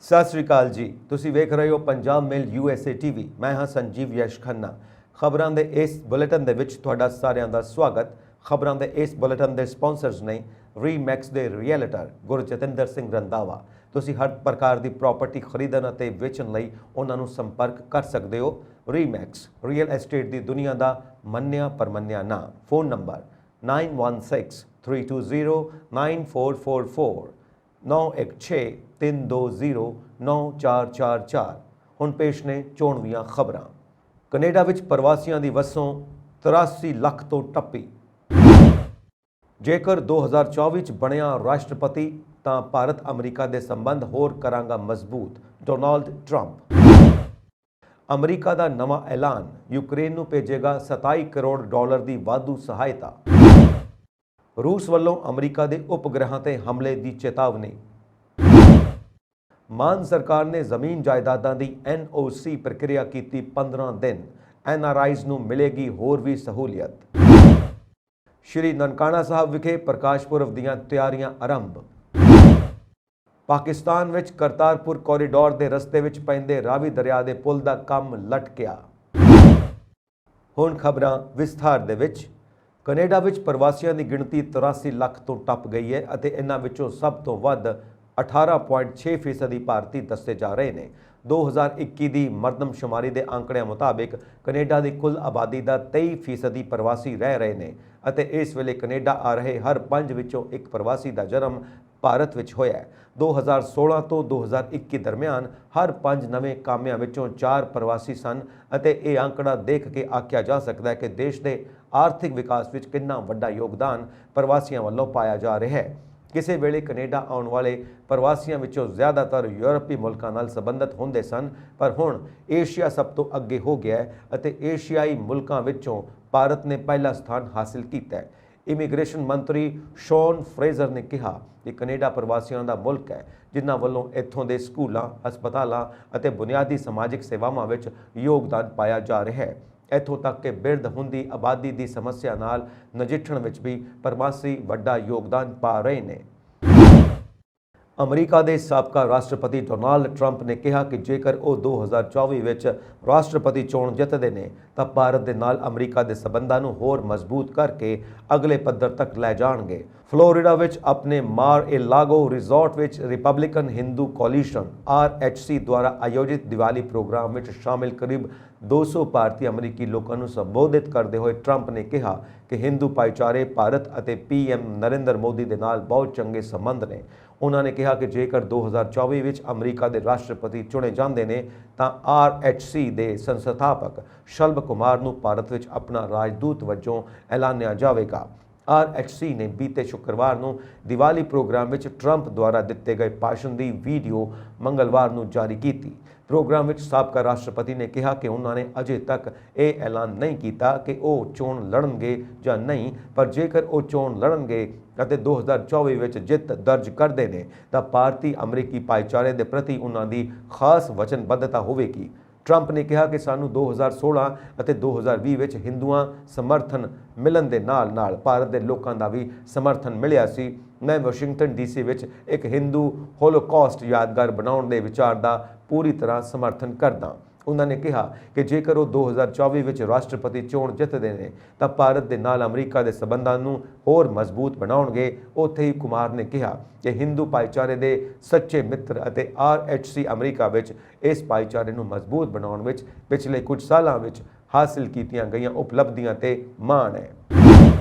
ਸਤਿ ਸ਼੍ਰੀ ਅਕਾਲ ਜੀ। ਤੁਸੀਂ ਵੇਖ ਰਹੇ ਹੋ ਪੰਜਾਬ ਮੇਲ USA TV। ਮੈਂ ਹਾਂ ਸੰਜੀਵ ਯਸ਼ ਖੰਨਾ। ਖਬਰਾਂ ਦੇ ਇਸ ਬੁਲੇਟਿਨ ਦੇ ਵਿੱਚ ਤੁਹਾਡਾ ਸਾਰਿਆਂ ਦਾ ਸਵਾਗਤ। ਖਬਰਾਂ ਦੇ ਇਸ ਬੁਲੇਟਿਨ ਦੇ ਸਪਾਂਸਰਸ ਨੇ ਰੀਮੈਕਸ ਦੇ ਰੀਅਲਟਰ ਗੁਰਜਤਿੰਦਰ ਸਿੰਘ ਰੰਧਾਵਾ। ਤੁਸੀਂ ਹਰ ਪ੍ਰਕਾਰ ਦੀ ਪ੍ਰਾਪਰਟੀ ਖਰੀਦਣ ਅਤੇ ਵੇਚਣ ਲਈ ਉਹਨਾਂ ਨੂੰ ਸੰਪਰਕ ਕਰ ਸਕਦੇ ਹੋ। ਰੀਮੈਕਸ ਰੀਅਲ ਐਸਟੇਟ ਦੀ ਦੁਨੀਆ ਦਾ ਮੰਨਿਆ ਪਰਮੰਨਿਆ ਨਾਂ। Phone number 9163209444 9163209444। ਹੁਣ ਪੇਸ਼ ਨੇ ਚੋਣ ਦੀਆਂ ਖਬਰਾਂ। ਕੈਨੇਡਾ ਵਿੱਚ ਪ੍ਰਵਾਸੀਆਂ ਦੀ ਵਸੋਂ 83 ਲੱਖ ਤੋਂ ਟੱਪੀ। ਜੇਕਰ 2024 ਚ ਬਣਿਆ ਰਾਸ਼ਟਰਪਤੀ ਤਾਂ ਭਾਰਤ ਅਮਰੀਕਾ ਦੇ ਸੰਬੰਧ ਹੋਰ ਕਰਾਂਗਾ ਮਜ਼ਬੂਤ, ਡੋਨਾਲਡ ਟਰੰਪ। ਅਮਰੀਕਾ ਦਾ ਨਵਾਂ ਐਲਾਨ, ਯੂਕਰੇਨ ਨੂੰ ਭੇਜੇਗਾ 27 ਕਰੋੜ ਡਾਲਰ ਦੀ ਵਾਧੂ ਸਹਾਇਤਾ। ਰੂਸ ਵੱਲੋਂ ਅਮਰੀਕਾ ਦੇ ਉਪਗ੍ਰਹਾਂ ਤੇ ਹਮਲੇ ਦੀ ਚੇਤਾਵਨੀ। ਮਾਨ ਸਰਕਾਰ ਨੇ ਜ਼ਮੀਨ ਜਾਇਦਾਦਾਂ ਦੀ NOC ਪ੍ਰਕਿਰਿਆ ਕੀਤੀ 15 ਦਿਨ। NRIs ਨੂੰ ਮਿਲੇਗੀ ਹੋਰ ਵੀ ਸਹੂਲੀਅਤ। ਸ਼੍ਰੀ ਨਨਕਾਣਾ ਸਾਹਿਬ ਵਿਖੇ ਪ੍ਰਕਾਸ਼ ਪੁਰਬ ਦੀਆਂ ਤਿਆਰੀਆਂ ਆਰੰਭ। ਪਾਕਿਸਤਾਨ ਵਿੱਚ ਕਰਤਾਰਪੁਰ ਕੋਰੀਡੋਰ ਦੇ ਰਸਤੇ ਵਿੱਚ ਪੈਂਦੇ ਰਾਵੀ ਦਰਿਆ ਦੇ ਪੁਲ ਦਾ ਕੰਮ ਲਟਕਿਆ। ਹੁਣ ਖਬਰਾਂ ਵਿਸਥਾਰ ਦੇ ਵਿੱਚ। ਕੈਨੇਡਾ ਵਿੱਚ ਪ੍ਰਵਾਸੀਆਂ ਦੀ ਗਿਣਤੀ 83 ਲੱਖ ਤੋਂ ਟੱਪ ਗਈ ਹੈ ਅਤੇ ਇਹਨਾਂ ਵਿੱਚੋਂ ਸਭ ਤੋਂ ਵੱਧ 18.6% ਭਾਰਤੀ ਦੱਸੇ ਜਾ ਰਹੇ ਨੇ। 2021 ਦੀ ਮਰਦਮਸ਼ੁਮਾਰੀ ਦੇ ਅੰਕੜਿਆਂ ਮੁਤਾਬਿਕ ਕੈਨੇਡਾ ਦੀ ਕੁੱਲ ਆਬਾਦੀ ਦਾ 23% ਪ੍ਰਵਾਸੀ ਰਹਿ ਰਹੇ ਨੇ ਅਤੇ ਇਸ ਵੇਲੇ ਕੈਨੇਡਾ ਆ ਰਹੇ ਹਰ 5 ਵਿੱਚੋਂ ਇੱਕ ਪ੍ਰਵਾਸੀ ਦਾ ਜਨਮ ਭਾਰਤ ਵਿੱਚ ਹੋਇਆ ਹੈ। 2016 ਤੋਂ 2021 ਦਰਮਿਆਨ ਹਰ 5 ਨਵੇਂ ਕਾਮਿਆਂ ਵਿੱਚੋਂ 4 ਪ੍ਰਵਾਸੀ ਸਨ ਅਤੇ ਇਹ ਅੰਕੜਾ ਦੇਖ ਕੇ ਆਖਿਆ ਜਾ ਸਕਦਾ ਹੈ ਕਿ ਦੇਸ਼ ਦੇ ਆਰਥਿਕ ਵਿਕਾਸ ਵਿੱਚ ਕਿੰਨਾ ਵੱਡਾ ਯੋਗਦਾਨ ਪ੍ਰਵਾਸੀਆਂ ਵੱਲੋਂ ਪਾਇਆ ਜਾ ਰਿਹਾ ਹੈ। ਕਿਸੇ ਵੇਲੇ ਕੈਨੇਡਾ ਆਉਣ ਵਾਲੇ ਪ੍ਰਵਾਸੀਆਂ ਵਿੱਚੋਂ ਜ਼ਿਆਦਾਤਰ ਯੂਰਪੀ ਮੁਲਕਾਂ ਨਾਲ ਸੰਬੰਧਿਤ ਹੁੰਦੇ ਸਨ, ਪਰ ਹੁਣ ਏਸ਼ੀਆ ਸਭ ਤੋਂ ਅੱਗੇ ਹੋ ਗਿਆ ਹੈ ਅਤੇ ਏਸ਼ੀਆਈ ਮੁਲਕਾਂ ਵਿੱਚੋਂ ਭਾਰਤ ਨੇ ਪਹਿਲਾ ਸਥਾਨ ਹਾਸਿਲ ਕੀਤਾ ਹੈ। ਇਮੀਗ੍ਰੇਸ਼ਨ ਮੰਤਰੀ ਸ਼ੌਨ ਫਰੇਜ਼ਰ ਨੇ ਕਿਹਾ ਕਿ ਕੈਨੇਡਾ ਪ੍ਰਵਾਸੀਆਂ ਦਾ ਮੁਲਕ ਹੈ, ਜਿਨ੍ਹਾਂ ਵੱਲੋਂ ਇੱਥੋਂ ਦੇ ਸਕੂਲਾਂ, ਹਸਪਤਾਲਾਂ ਅਤੇ ਬੁਨਿਆਦੀ ਸਮਾਜਿਕ ਸੇਵਾਵਾਂ ਵਿੱਚ ਯੋਗਦਾਨ ਪਾਇਆ ਜਾ ਰਿਹਾ ਹੈ। ਇੱਥੋਂ ਤੱਕ ਕਿ ਬਿਰਧ ਹੁੰਦੀ ਆਬਾਦੀ ਦੀ ਸਮੱਸਿਆ ਨਾਲ ਨਜਿੱਠਣ ਵਿੱਚ ਵੀ ਪ੍ਰਵਾਸੀ ਵੱਡਾ ਯੋਗਦਾਨ ਪਾ ਰਹੇ ਨੇ। ਅਮਰੀਕਾ ਦੇ ਸਾਬਕਾ ਰਾਸ਼ਟਰਪਤੀ ਡੋਨਾਲਡ ਟਰੰਪ ਨੇ ਕਿਹਾ ਕਿ ਜੇਕਰ ਉਹ 2024 ਵਿੱਚ ਰਾਸ਼ਟਰਪਤੀ ਚੋਣ ਜਿੱਤਦੇ ਨੇ ਤਾਂ ਭਾਰਤ ਦੇ ਨਾਲ ਅਮਰੀਕਾ ਦੇ ਸਬੰਧਾਂ ਨੂੰ ਹੋਰ ਮਜ਼ਬੂਤ ਕਰਕੇ ਅਗਲੇ ਪੱਧਰ ਤੱਕ ਲੈ ਜਾਣਗੇ। ਫਲੋਰੀਡਾ ਵਿੱਚ ਆਪਣੇ ਮਾਰ-ਏ-ਲਾਗੋ ਰਿਜ਼ੋਰਟ ਵਿੱਚ ਰਿਪਬਲਿਕਨ ਹਿੰਦੂ ਕੋਲੀਸ਼ਨ RHC ਦੁਆਰਾ ਆਯੋਜਿਤ ਦੀਵਾਲੀ ਪ੍ਰੋਗਰਾਮ ਵਿੱਚ ਸ਼ਾਮਿਲ ਕਰੀਬ 200 ਭਾਰਤੀ ਅਮਰੀਕੀ ਲੋਕਾਂ ਨੂੰ ਸੰਬੋਧਿਤ ਕਰਦੇ ਹੋਏ ਟਰੰਪ ਨੇ ਕਿਹਾ ਕਿ ਹਿੰਦੂ ਭਾਈਚਾਰੇ ਭਾਰਤ ਅਤੇ PM ਨਰਿੰਦਰ ਮੋਦੀ ਦੇ ਨਾਲ ਬਹੁਤ ਚੰਗੇ ਸੰਬੰਧ ਨੇ। ਉਹਨਾਂ ਨੇ ਕਿਹਾ ਕਿ ਜੇਕਰ 2024 ਵਿੱਚ ਅਮਰੀਕਾ ਦੇ ਰਾਸ਼ਟਰਪਤੀ ਚੁਣੇ ਜਾਂਦੇ ਨੇ ਤਾਂ RHC ਦੇ ਸੰਸਥਾਪਕ ਸ਼ਲਭ ਕੁਮਾਰ ਨੂੰ ਭਾਰਤ ਵਿੱਚ ਆਪਣਾ ਰਾਜਦੂਤ ਵਜੋਂ ਐਲਾਨਿਆ ਜਾਵੇਗਾ। RHC ਨੇ ਬੀਤੇ ਸ਼ੁੱਕਰਵਾਰ ਨੂੰ ਦੀਵਾਲੀ ਪ੍ਰੋਗਰਾਮ ਵਿੱਚ ਟਰੰਪ ਦੁਆਰਾ ਦਿੱਤੇ ਗਏ ਭਾਸ਼ਣ ਦੀ ਵੀਡੀਓ ਮੰਗਲਵਾਰ ਨੂੰ ਜਾਰੀ ਕੀਤੀ। ਪ੍ਰੋਗਰਾਮ ਵਿੱਚ ਸਾਬਕਾ ਰਾਸ਼ਟਰਪਤੀ ਨੇ ਕਿਹਾ ਕਿ ਉਹਨਾਂ ਨੇ ਅਜੇ ਤੱਕ ਇਹ ਐਲਾਨ ਨਹੀਂ ਕੀਤਾ ਕਿ ਉਹ ਚੋਣ ਲੜਨਗੇ ਜਾਂ ਨਹੀਂ, ਪਰ ਜੇਕਰ ਉਹ ਚੋਣ ਲੜਨਗੇ ਅਤੇ 2024 ਵਿੱਚ ਜਿੱਤ ਦਰਜ ਕਰਦੇ ਨੇ ਤਾਂ ਭਾਰਤੀ ਅਮਰੀਕੀ ਭਾਈਚਾਰੇ ਦੇ ਪ੍ਰਤੀ ਉਹਨਾਂ ਦੀ ਖਾਸ ਵਚਨਬੱਧਤਾ ਹੋਵੇਗੀ। ਟਰੰਪ ਨੇ ਕਿਹਾ ਕਿ ਸਾਨੂੰ 2016 ਅਤੇ 2020 ਵਿੱਚ ਹਿੰਦੂਆਂ ਸਮਰਥਨ ਮਿਲਣ ਦੇ ਨਾਲ ਭਾਰਤ ਦੇ ਲੋਕਾਂ ਦਾ ਵੀ ਸਮਰਥਨ ਮਿਲਿਆ ਸੀ। ਮੈਂ ਵਾਸ਼ਿੰਗਟਨ DC ਵਿੱਚ ਇੱਕ ਹਿੰਦੂ ਹੋਲੋਕਾਸਟ ਯਾਦਗਾਰ ਬਣਾਉਣ ਦੇ ਵਿਚਾਰ ਦਾ ਪੂਰੀ ਤਰ੍ਹਾਂ ਸਮਰਥਨ ਕਰਦਾ। ਉਹਨਾਂ ਨੇ ਕਿਹਾ ਕਿ ਜੇਕਰ ਉਹ 2024 ਵਿੱਚ ਰਾਸ਼ਟਰਪਤੀ ਚੋਣ ਜਿੱਤਦੇ ਨੇ ਤਾਂ ਭਾਰਤ ਦੇ ਨਾਲ ਅਮਰੀਕਾ ਦੇ ਸਬੰਧਾਂ ਨੂੰ ਹੋਰ ਮਜ਼ਬੂਤ ਬਣਾਉਣਗੇ। ਉੱਥੇ ਹੀ ਕੁਮਾਰ ਨੇ ਕਿਹਾ ਕਿ ਹਿੰਦੂ ਭਾਈਚਾਰੇ ਦੇ ਸੱਚੇ ਮਿੱਤਰ ਅਤੇ RHC ਅਮਰੀਕਾ ਵਿੱਚ ਇਸ ਭਾਈਚਾਰੇ ਨੂੰ ਮਜ਼ਬੂਤ ਬਣਾਉਣ ਵਿੱਚ ਪਿਛਲੇ ਕੁਝ ਸਾਲਾਂ ਵਿੱਚ ਹਾਸਿਲ ਕੀਤੀਆਂ ਗਈਆਂ ਉਪਲਬਧੀਆਂ ਤੇ ਮਾਣ ਹੈ।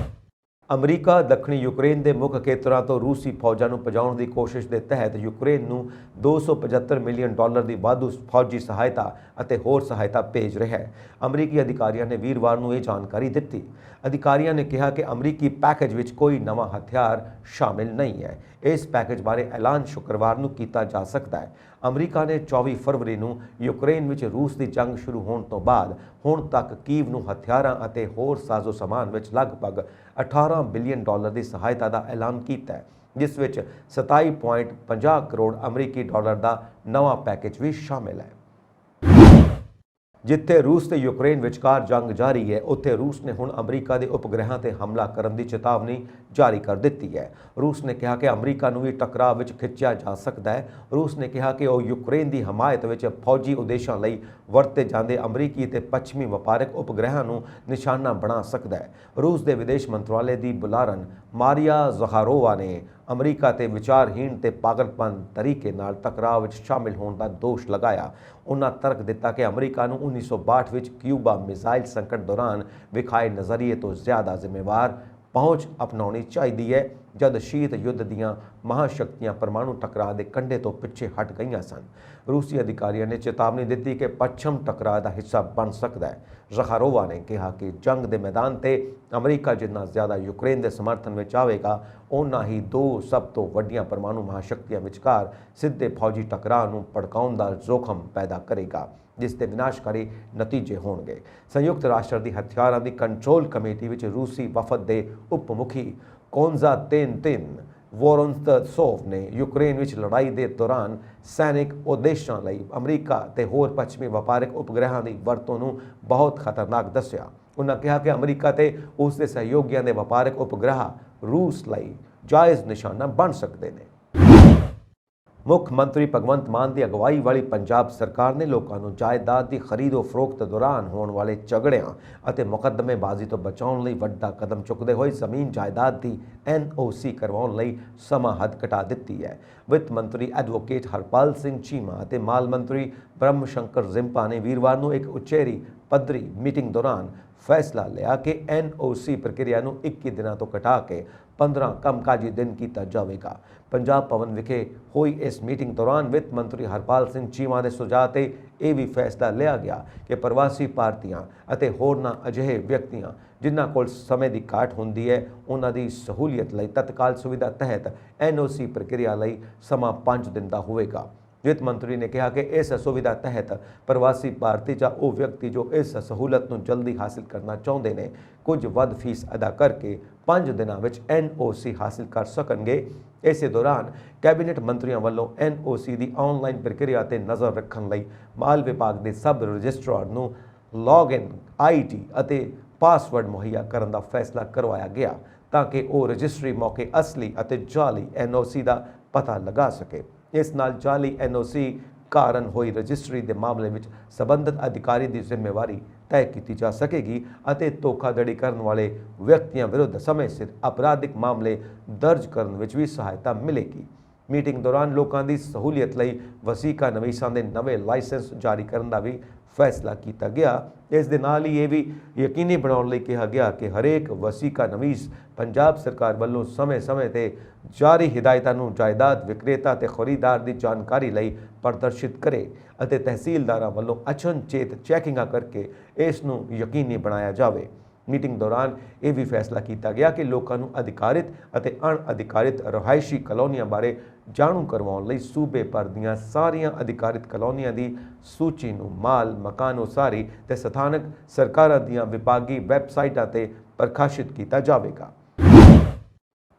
ਅਮਰੀਕਾ ਦੱਖਣੀ ਯੂਕਰੇਨ ਦੇ ਮੁੱਖ ਖੇਤਰਾਂ ਤੋਂ ਰੂਸੀ ਫੌਜਾਂ ਨੂੰ ਭਜਾਉਣ ਦੀ ਕੋਸ਼ਿਸ਼ ਦੇ ਤਹਿਤ ਯੂਕਰੇਨ ਨੂੰ 275 ਮਿਲੀਅਨ ਡਾਲਰ ਦੀ ਵਾਧੂ ਫੌਜੀ ਸਹਾਇਤਾ ਅਤੇ ਹੋਰ ਸਹਾਇਤਾ ਭੇਜ ਰਿਹਾ ਹੈ। ਅਮਰੀਕੀ ਅਧਿਕਾਰੀਆਂ ਨੇ ਵੀਰਵਾਰ ਨੂੰ ਇਹ ਜਾਣਕਾਰੀ ਦਿੱਤੀ। ਅਧਿਕਾਰੀਆਂ ਨੇ ਕਿਹਾ ਕਿ ਅਮਰੀਕੀ ਪੈਕੇਜ ਵਿੱਚ ਕੋਈ ਨਵਾਂ ਹਥਿਆਰ ਸ਼ਾਮਿਲ ਨਹੀਂ ਹੈ। ਇਸ ਪੈਕੇਜ ਬਾਰੇ ਐਲਾਨ ਸ਼ੁੱਕਰਵਾਰ ਨੂੰ ਕੀਤਾ ਜਾ ਸਕਦਾ ਹੈ। ਅਮਰੀਕਾ ਨੇ 24 ਫਰਵਰੀ ਨੂੰ ਯੂਕਰੇਨ ਵਿੱਚ ਰੂਸ ਦੀ ਜੰਗ ਸ਼ੁਰੂ ਹੋਣ ਤੋਂ ਬਾਅਦ ਹੁਣ ਤੱਕ ਕੀਵ ਨੂੰ ਹਥਿਆਰਾਂ ਅਤੇ ਹੋਰ ਸਾਜ਼ੋ ਸਮਾਨ ਵਿੱਚ ਲਗਭਗ 18 ਬਿਲੀਅਨ ਡਾਲਰ ਦੀ ਸਹਾਇਤਾ ਦਾ ਐਲਾਨ ਕੀਤਾ ਹੈ, ਜਿਸ ਵਿੱਚ 27.50 ਕਰੋੜ ਅਮਰੀਕੀ ਡਾਲਰ ਦਾ ਨਵਾਂ ਪੈਕੇਜ ਵੀ ਸ਼ਾਮਿਲ ਹੈ। ਜਿੱਥੇ ਰੂਸ ਤੇ ਯੂਕਰੇਨ ਵਿਚਕਾਰ ਜੰਗ ਜਾਰੀ ਹੈ, ਉੱਥੇ ਰੂਸ ਨੇ ਹੁਣ ਅਮਰੀਕਾ ਦੇ ਉਪਗ੍ਰਹਿਾਂ ਤੇ ਹਮਲਾ ਕਰਨ ਦੀ ਚੇਤਾਵਨੀ ਜਾਰੀ ਕਰ ਦਿੱਤੀ ਹੈ। ਰੂਸ ਨੇ ਕਿਹਾ ਕਿ ਅਮਰੀਕਾ ਨੂੰ ਵੀ ਟਕਰਾਅ ਵਿੱਚ ਖਿੱਚਿਆ ਜਾ ਸਕਦਾ ਹੈ। ਰੂਸ ਨੇ ਕਿਹਾ ਕਿ ਉਹ ਯੂਕਰੇਨ ਦੀ ਹਮਾਇਤ ਵਿੱਚ ਫੌਜੀ ਉਦੇਸ਼ਾਂ ਲਈ ਵਰਤੇ ਜਾਂਦੇ ਅਮਰੀਕੀ ਤੇ ਪੱਛਮੀ ਵਪਾਰਕ ਉਪਗ੍ਰਹਿਾਂ ਨੂੰ ਨਿਸ਼ਾਨਾ ਬਣਾ ਸਕਦਾ ਹੈ। ਰੂਸ ਦੇ ਵਿਦੇਸ਼ ਮੰਤਰਾਲੇ ਦੀ ਬੁਲਾਰਨ ਮਾਰੀਆ ਜ਼ਹਾਰੋਵਾ ਨੇ ਅਮਰੀਕਾ ਤੇ ਵਿਚਾਰਹੀਣ ਤੇ ਪਾਗਲਪਨ ਤਰੀਕੇ ਨਾਲ ਟਕਰਾਅ ਵਿੱਚ ਸ਼ਾਮਿਲ ਹੋਣ ਦਾ ਦੋਸ਼ ਲਗਾਇਆ। ਉਹਨਾਂ ਤਰਕ ਦਿੱਤਾ ਕਿ ਅਮਰੀਕਾ ਨੂੰ 1962 ਵਿੱਚ ਕਿਊਬਾ ਮਿਜ਼ਾਈਲ ਸੰਕਟ ਦੌਰਾਨ ਵਿਖਾਏ ਨਜ਼ਰੀਏ ਤੋਂ ਜ਼ਿਆਦਾ ਜ਼ਿੰਮੇਵਾਰ ਪਹੁੰਚ ਅਪਣਾਉਣੀ ਚਾਹੀਦੀ ਹੈ, ਜਦ ਸ਼ੀਤ ਯੁੱਧ ਦੀਆਂ ਮਹਾਸ਼ਕਤੀਆਂ ਪਰਮਾਣੂ ਟਕਰਾਅ ਦੇ ਕੰਢੇ ਤੋਂ ਪਿੱਛੇ ਹਟ ਗਈਆਂ ਸਨ। ਰੂਸੀ ਅਧਿਕਾਰੀਆਂ ਨੇ ਚੇਤਾਵਨੀ ਦਿੱਤੀ ਕਿ ਪੱਛਮ ਟਕਰਾਅ ਦਾ ਹਿੱਸਾ ਬਣ ਸਕਦਾ ਹੈ। ਜ਼ਹਾਰੋਵਾ ਨੇ ਕਿਹਾ ਕਿ ਜੰਗ ਦੇ ਮੈਦਾਨ ਤੇ ਅਮਰੀਕਾ ਜਿੰਨਾ ਜ਼ਿਆਦਾ ਯੂਕਰੇਨ ਦੇ ਸਮਰਥਨ ਵਿੱਚ ਆਵੇਗਾ, ਉਨਾ ਹੀ ਦੋ ਸਭ ਤੋਂ ਵੱਡੀਆਂ ਪਰਮਾਣੂ ਮਹਾਸ਼ਕਤੀਆਂ ਵਿਚਕਾਰ ਸਿੱਧੇ ਫੌਜੀ ਟਕਰਾਅ ਨੂੰ ਭੜਕਾਉਣ ਦਾ ਜ਼ੋਖਮ ਪੈਦਾ ਕਰੇਗਾ, ਜਿਸ ਦੇ ਵਿਨਾਸ਼ਕਾਰੀ ਨਤੀਜੇ ਹੋਣਗੇ। ਸੰਯੁਕਤ ਰਾਸ਼ਟਰ ਦੀ ਹਥਿਆਰਾਂ ਦੀ ਕੰਟਰੋਲ ਕਮੇਟੀ ਵਿੱਚ ਰੂਸੀ ਵਫਦ ਦੇ ਉਪ ਮੁਖੀ ਕੋਨਜ਼ਾਂਤਿਨ ਵੋਰੋਨਤਸੋਵ ਨੇ ਯੂਕਰੇਨ ਵਿੱਚ ਲੜਾਈ ਦੇ ਦੌਰਾਨ ਸੈਨਿਕ ਉਦੇਸ਼ਾਂ ਲਈ ਅਮਰੀਕਾ ਤੇ ਹੋਰ ਪੱਛਮੀ ਵਪਾਰਕ ਉਪਗ੍ਰਹਿਾਂ ਦੀ ਵਰਤੋਂ ਨੂੰ ਬਹੁਤ ਖਤਰਨਾਕ ਦੱਸਿਆ। ਉਹਨਾਂ ਕਿਹਾ ਕਿ ਅਮਰੀਕਾ ਤੇ ਉਸ ਦੇ ਸਹਿਯੋਗੀਆਂ ਦੇ ਵਪਾਰਕ ਉਪਗ੍ਰਹਿ ਰੂਸ ਲਈ ਜਾਇਜ਼ ਨਿਸ਼ਾਨਾ ਬਣ ਸਕਦੇ ਨੇ। ਮੁੱਖ ਮੰਤਰੀ ਭਗਵੰਤ ਮਾਨ ਦੀ ਅਗਵਾਈ ਵਾਲੀ ਪੰਜਾਬ ਸਰਕਾਰ ਨੇ ਲੋਕਾਂ ਨੂੰ ਜਾਇਦਾਦ ਦੀ ਖਰੀਦੋ ਫਰੋਖਤ ਦੌਰਾਨ ਹੋਣ ਵਾਲੇ ਝਗੜਿਆਂ ਅਤੇ ਮੁਕੱਦਮੇਬਾਜ਼ੀ ਤੋਂ ਬਚਾਉਣ ਲਈ ਵੱਡਾ ਕਦਮ ਚੁੱਕਦੇ ਹੋਏ ਜ਼ਮੀਨ ਜਾਇਦਾਦ ਦੀ NOC ਕਰਵਾਉਣ ਲਈ ਸਮਾਂ ਹੱਦ ਘਟਾ ਦਿੱਤੀ ਹੈ। ਵਿੱਤ ਮੰਤਰੀ ਐਡਵੋਕੇਟ ਹਰਪਾਲ ਸਿੰਘ ਚੀਮਾ ਅਤੇ ਮਾਲ ਮੰਤਰੀ ਬ੍ਰਹਮ ਸ਼ੰਕਰ ਜ਼ਿੰਪਾ ਨੇ ਵੀਰਵਾਰ ਨੂੰ ਇੱਕ ਉਚੇਰੀ ਪੱਧਰੀ ਮੀਟਿੰਗ ਦੌਰਾਨ ਫੈਸਲਾ ਲਿਆ ਕਿ NOC ਪ੍ਰਕਿਰਿਆ ਨੂੰ 21 ਦਿਨਾਂ ਤੋਂ ਘਟਾ ਕੇ 15 ਕੰਮਕਾਜੀ ਦਿਨ ਕੀਤਾ ਜਾਵੇਗਾ। ਪੰਜਾਬ ਭਵਨ ਵਿਖੇ ਹੋਈ ਇਸ ਮੀਟਿੰਗ ਦੌਰਾਨ ਵਿੱਤ ਮੰਤਰੀ ਹਰਪਾਲ ਸਿੰਘ ਚੀਮਾ ਦੇ ਸੁਝਾਅ ਤੇ ਇਹ ਵੀ ਫੈਸਲਾ ਲਿਆ ਗਿਆ ਕਿ ਪ੍ਰਵਾਸੀ ਭਾਰਤੀਆਂ ਅਤੇ ਹੋਰਨਾਂ ਅਜਿਹੇ ਵਿਅਕਤੀਆਂ ਜਿਨ੍ਹਾਂ ਕੋਲ ਸਮੇਂ ਦੀ ਘਾਟ ਹੁੰਦੀ ਹੈ, ਉਹਨਾਂ ਦੀ ਸਹੂਲੀਅਤ ਲਈ ਤਤਕਾਲ ਸੁਵਿਧਾ ਤਹਿਤ NOC ਪ੍ਰਕਿਰਿਆ ਲਈ ਸਮਾਂ 5 ਦਿਨ ਦਾ ਹੋਵੇਗਾ। ਵਿੱਤ ਮੰਤਰੀ ਨੇ ਕਿਹਾ ਕਿ ਇਸ ਸੁਵਿਧਾ ਤਹਿਤ ਪ੍ਰਵਾਸੀ ਭਾਰਤੀ ਜਾਂ ਉਹ ਵਿਅਕਤੀ ਜੋ ਇਸ ਸਹੂਲਤ ਨੂੰ ਜਲਦੀ ਹਾਸਿਲ ਕਰਨਾ ਚਾਹੁੰਦੇ ਨੇ, ਕੁਝ ਵੱਧ ਫੀਸ ਅਦਾ ਕਰਕੇ 5 ਦਿਨਾਂ ਵਿੱਚ NOC ਹਾਸਿਲ ਕਰ ਸਕਣਗੇ। ਇਸੇ ਦੌਰਾਨ ਕੈਬਨਿਟ ਮੰਤਰੀਆਂ ਵੱਲੋਂ NOC ਦੀ ਆਨਲਾਈਨ ਪ੍ਰਕਿਰਿਆ ਤੇ ਨਜ਼ਰ ਰੱਖਣ ਲਈ ਮਾਲ ਵਿਭਾਗ ਦੇ ਸਬ ਰਜਿਸਟਰਾਰ ਨੂੰ ਲੌਗਇਨ ID ਅਤੇ ਪਾਸਵਰਡ ਮੁਹੱਈਆ ਕਰਨ ਦਾ ਫੈਸਲਾ ਕਰਵਾਇਆ ਗਿਆ, ਤਾਂ ਕਿ ਉਹ ਰਜਿਸਟਰੀ ਮੌਕੇ ਅਸਲੀ ਅਤੇ ਜਾਲੀ NOC ਦਾ ਪਤਾ ਲਗਾ ਸਕੇ। ਇਸ ਨਾਲ ਜਾਲੀ NOC ਕਾਰਨ ਹੋਈ ਰਜਿਸਟਰੀ ਦੇ ਮਾਮਲੇ ਵਿੱਚ ਸਬੰਧਤ ਅਧਿਕਾਰੀ ਦੀ ਜ਼ਿੰਮੇਵਾਰੀ ਤੈਅ ਕੀਤੀ ਜਾ ਸਕੇਗੀ ਅਤੇ ਧੋਖਾਧੜੀ ਕਰਨ ਵਾਲੇ ਵਿਅਕਤੀਆਂ ਵਿਰੁੱਧ ਸਮੇਂ ਸਿਰ ਅਪਰਾਧਿਕ ਮਾਮਲੇ ਦਰਜ ਕਰਨ ਵਿੱਚ ਵੀ ਸਹਾਇਤਾ ਮਿਲੇਗੀ। ਮੀਟਿੰਗ ਦੌਰਾਨ ਲੋਕਾਂ ਦੀ ਸਹੂਲੀਅਤ ਲਈ ਵਸੀਕਾ ਨਵੀਸਾਂ ਦੇ ਨਵੇਂ ਲਾਇਸੈਂਸ ਜਾਰੀ ਕਰਨ ਦਾ ਵੀ ਫੈਸਲਾ ਕੀਤਾ ਗਿਆ। ਇਸ ਦੇ ਨਾਲ ਹੀ ਇਹ ਵੀ ਯਕੀਨੀ ਬਣਾਉਣ ਲਈ ਕਿਹਾ ਗਿਆ ਕਿ ਹਰੇਕ ਵਸੀਕਾ ਨਵੀਸ ਪੰਜਾਬ ਸਰਕਾਰ ਵੱਲੋਂ ਸਮੇਂ-ਸਮੇਂ ਤੇ ਜਾਰੀ ਹਿਦਾਇਤਾਂ ਨੂੰ ਜਾਇਦਾਦ ਵਿਕਰੇਤਾ ਤੇ ਖਰੀਦਦਾਰ ਦੀ ਜਾਣਕਾਰੀ ਲਈ ਪ੍ਰਦਰਸ਼ਿਤ ਕਰੇ ਅਤੇ ਤਹਿਸੀਲਦਾਰਾਂ ਵੱਲੋਂ ਅਚਨਚੇਤ ਚੈਕਿੰਗਾਂ ਕਰਕੇ ਇਸ ਨੂੰ ਯਕੀਨੀ ਬਣਾਇਆ ਜਾਵੇ। ਮੀਟਿੰਗ ਦੌਰਾਨ ਇਹ ਵੀ ਫੈਸਲਾ ਕੀਤਾ ਗਿਆ ਕਿ ਲੋਕਾਂ ਨੂੰ ਅਧਿਕਾਰਿਤ ਅਤੇ ਅਣਅਧਿਕਾਰਿਤ ਰਿਹਾਇਸ਼ੀ ਕਲੋਨੀਆਂ ਬਾਰੇ ਜਾਣੂ ਕਰਵਾਉਣ ਲਈ ਸੂਬੇ ਭਰ ਦੀਆਂ ਸਾਰੀਆਂ ਅਧਿਕਾਰਿਤ ਕਲੋਨੀਆਂ ਦੀ ਸੂਚੀ ਨੂੰ ਮਾਲ ਮਕਾਨ ਉਸਾਰੀ ਤੇ ਸਥਾਨਕ ਸਰਕਾਰਾਂ ਦੀਆਂ ਵਿਭਾਗੀ ਵੈਬਸਾਈਟਾਂ ਤੇ ਪ੍ਰਕਾਸ਼ਿਤ ਕੀਤਾ ਜਾਵੇਗਾ।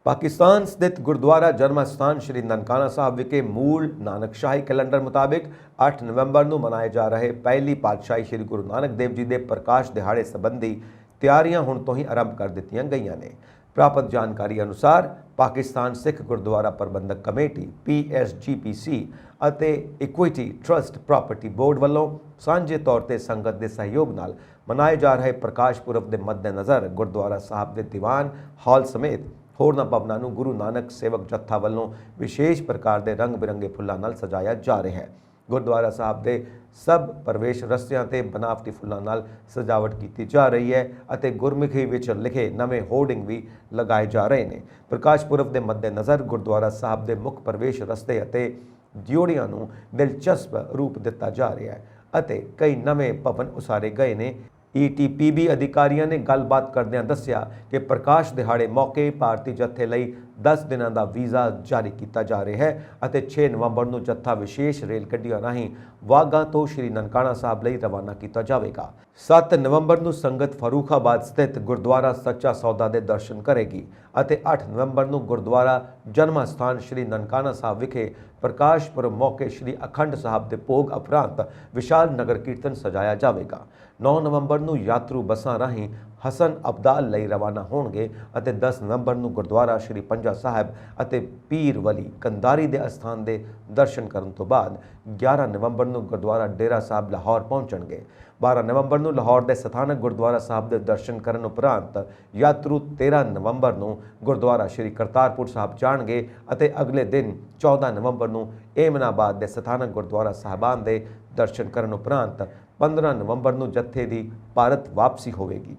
ਪਾਕਿਸਤਾਨ ਸਥਿਤ ਗੁਰਦੁਆਰਾ ਜਨਮ ਸਥਾਨ ਸ਼੍ਰੀ ਨਨਕਾਣਾ ਸਾਹਿਬ ਵਿਖੇ ਮੂਲ ਨਾਨਕਸ਼ਾਹੀ ਕੈਲੰਡਰ ਮੁਤਾਬਿਕ 8 ਨਵੰਬਰ ਨੂੰ ਮਨਾਏ ਜਾ ਰਹੇ ਪਹਿਲੀ ਪਾਤਸ਼ਾਹੀ ਸ਼੍ਰੀ ਗੁਰੂ ਨਾਨਕ ਦੇਵ ਜੀ ਦੇ ਪ੍ਰਕਾਸ਼ ਦਿਹਾੜੇ ਸੰਬੰਧੀ ਤਿਆਰੀਆਂ ਹੁਣ ਤੋਂ ਹੀ ਆਰੰਭ ਕਰ ਦਿੱਤੀਆਂ ਗਈਆਂ ਨੇ। ਪ੍ਰਾਪਤ ਜਾਣਕਾਰੀ ਅਨੁਸਾਰ ਪਾਕਿਸਤਾਨ ਸਿੱਖ ਗੁਰਦੁਆਰਾ ਪ੍ਰਬੰਧਕ ਕਮੇਟੀ PSGPC ਅਤੇ ਇਕੁਇਟੀ ਟਰਸਟ ਪ੍ਰਾਪਰਟੀ ਬੋਰਡ ਵੱਲੋਂ ਸਾਂਝੇ ਤੌਰ ਤੇ ਸੰਗਤ ਦੇ ਸਹਿਯੋਗ ਨਾਲ ਮਨਾਏ ਜਾ ਰਹੇ ਪ੍ਰਕਾਸ਼ ਪੁਰਬ ਦੇ ਮੱਦੇਨਜ਼ਰ ਗੁਰਦੁਆਰਾ ਸਾਹਿਬ ਦੇ ਦੀਵਾਨ ਹਾਲ ਸਮੇਤ ਹੋਰਨਾਂ ਭਵਨਾਂ ਨੂੰ ਗੁਰੂ ਨਾਨਕ ਸੇਵਕ ਜੱਥਾ ਵੱਲੋਂ ਵਿਸ਼ੇਸ਼ ਪ੍ਰਕਾਰ ਦੇ ਰੰਗ ਬਿਰੰਗੇ ਫੁੱਲਾਂ ਨਾਲ ਸਜਾਇਆ ਜਾ ਰਿਹਾ ਹੈ। ਗੁਰਦੁਆਰਾ ਸਾਹਿਬ ਦੇ ਸਭ ਪ੍ਰਵੇਸ਼ ਰਸਤਿਆਂ ਤੇ ਬਨਾਵਟੀ ਫੁੱਲਾਂ ਨਾਲ ਸਜਾਵਟ ਕੀਤੀ ਜਾ ਰਹੀ ਹੈ ਅਤੇ ਗੁਰਮੁਖੀ ਵਿੱਚ ਲਿਖੇ ਨਵੇਂ ਹੋਰਡਿੰਗ ਵੀ ਲਗਾਏ ਜਾ ਰਹੇ ਨੇ। ਪ੍ਰਕਾਸ਼ ਪੁਰਬ ਦੇ ਮੱਦੇਨਜ਼ਰ ਗੁਰਦੁਆਰਾ ਸਾਹਿਬ ਦੇ ਮੁੱਖ ਪ੍ਰਵੇਸ਼ ਰਸਤੇ ਅਤੇ ਦਿਓੜੀਆਂ ਨੂੰ ਦਿਲਚਸਪ ਰੂਪ ਦਿੱਤਾ ਜਾ ਰਿਹਾ ਹੈ ਅਤੇ ਕਈ ਨਵੇਂ ਭਵਨ ਉਸਾਰੇ ਗਏ ਨੇ। ETPB ਅਧਿਕਾਰੀਆਂ ਨੇ ਗੱਲਬਾਤ ਕਰਦਿਆਂ ਦੱਸਿਆ ਕਿ ਪ੍ਰਕਾਸ਼ ਦਿਹਾੜੇ ਮੌਕੇ ਭਾਰਤੀ ਜੱਥੇ ਲਈ 10 ਦਿਨਾਂ ਦਾ ਵੀਜ਼ਾ ਜਾਰੀ ਕੀਤਾ ਜਾ ਰਿਹਾ ਹੈ ਅਤੇ 6 ਨਵੰਬਰ ਨੂੰ ਜੱਥਾ ਵਿਸ਼ੇਸ਼ ਰੇਲ ਗੱਡੀਆਂ ਰਾਹੀਂ ਵਾਗਾ ਤੋਂ ਸ਼੍ਰੀ ਨਨਕਾਣਾ ਸਾਹਿਬ ਲਈ ਰਵਾਨਾ ਕੀਤਾ ਜਾਵੇਗਾ। 7 ਨਵੰਬਰ ਨੂੰ ਸੰਗਤ ਫਰੂਖਾਬਾਦ ਸਥਿਤ ਗੁਰਦੁਆਰਾ ਸੱਚਾ ਸੌਦਾ ਦੇ ਦਰਸ਼ਨ ਕਰੇਗੀ ਅਤੇ 8 ਨਵੰਬਰ ਨੂੰ ਗੁਰਦੁਆਰਾ ਜਨਮ ਸਥਾਨ ਸ਼੍ਰੀ ਨਨਕਾਣਾ ਸਾਹਿਬ ਵਿਖੇ ਪ੍ਰਕਾਸ਼ ਪੁਰਬ ਮੌਕੇ ਸ਼੍ਰੀ ਅਖੰਡ ਸਾਹਿਬ ਦੇ ਭੋਗ ਉਪਰੰਤ ਵਿਸ਼ਾਲ ਨਗਰ ਕੀਰਤਨ ਸਜਾਇਆ ਜਾਵੇਗਾ। 9 ਨਵੰਬਰ ਨੂੰ ਯਾਤਰੂ ਬੱਸਾਂ ਰਾਹੀਂ ਹਸਨ ਅਬਦਾਲ ਲਈ ਰਵਾਨਾ ਹੋਣਗੇ ਅਤੇ 10 ਨਵੰਬਰ ਨੂੰ ਗੁਰਦੁਆਰਾ ਸ਼੍ਰੀ ਪੰਜਾ ਸਾਹਿਬ ਅਤੇ ਪੀਰ ਵਲੀ ਕੰਦਾਰੀ ਦੇ ਅਸਥਾਨ ਦੇ ਦਰਸ਼ਨ ਕਰਨ ਤੋਂ ਬਾਅਦ 11 ਨਵੰਬਰ ਨੂੰ ਗੁਰਦੁਆਰਾ ਡੇਰਾ ਸਾਹਿਬ ਲਾਹੌਰ ਪਹੁੰਚਣਗੇ। 12 ਨਵੰਬਰ ਨੂੰ ਲਾਹੌਰ ਦੇ ਸਥਾਨਕ ਗੁਰਦੁਆਰਾ ਸਾਹਿਬ ਦੇ ਦਰਸ਼ਨ ਕਰਨ ਉਪਰੰਤ ਯਾਤਰੂ 13 ਨਵੰਬਰ ਨੂੰ ਗੁਰਦੁਆਰਾ ਸ਼੍ਰੀ ਕਰਤਾਰਪੁਰ ਸਾਹਿਬ ਜਾਣਗੇ ਅਤੇ ਅਗਲੇ ਦਿਨ 14 ਨਵੰਬਰ ਨੂੰ ਏਮਨਾਬਾਦ ਦੇ ਸਥਾਨਕ ਗੁਰਦੁਆਰਾ ਸਾਹਿਬਾਨ ਦੇ ਦਰਸ਼ਨ ਕਰਨ ਉਪਰੰਤ 15 ਨਵੰਬਰ ਨੂੰ ਜੱਥੇ ਦੀ ਭਾਰਤ ਵਾਪਸੀ ਹੋਵੇਗੀ।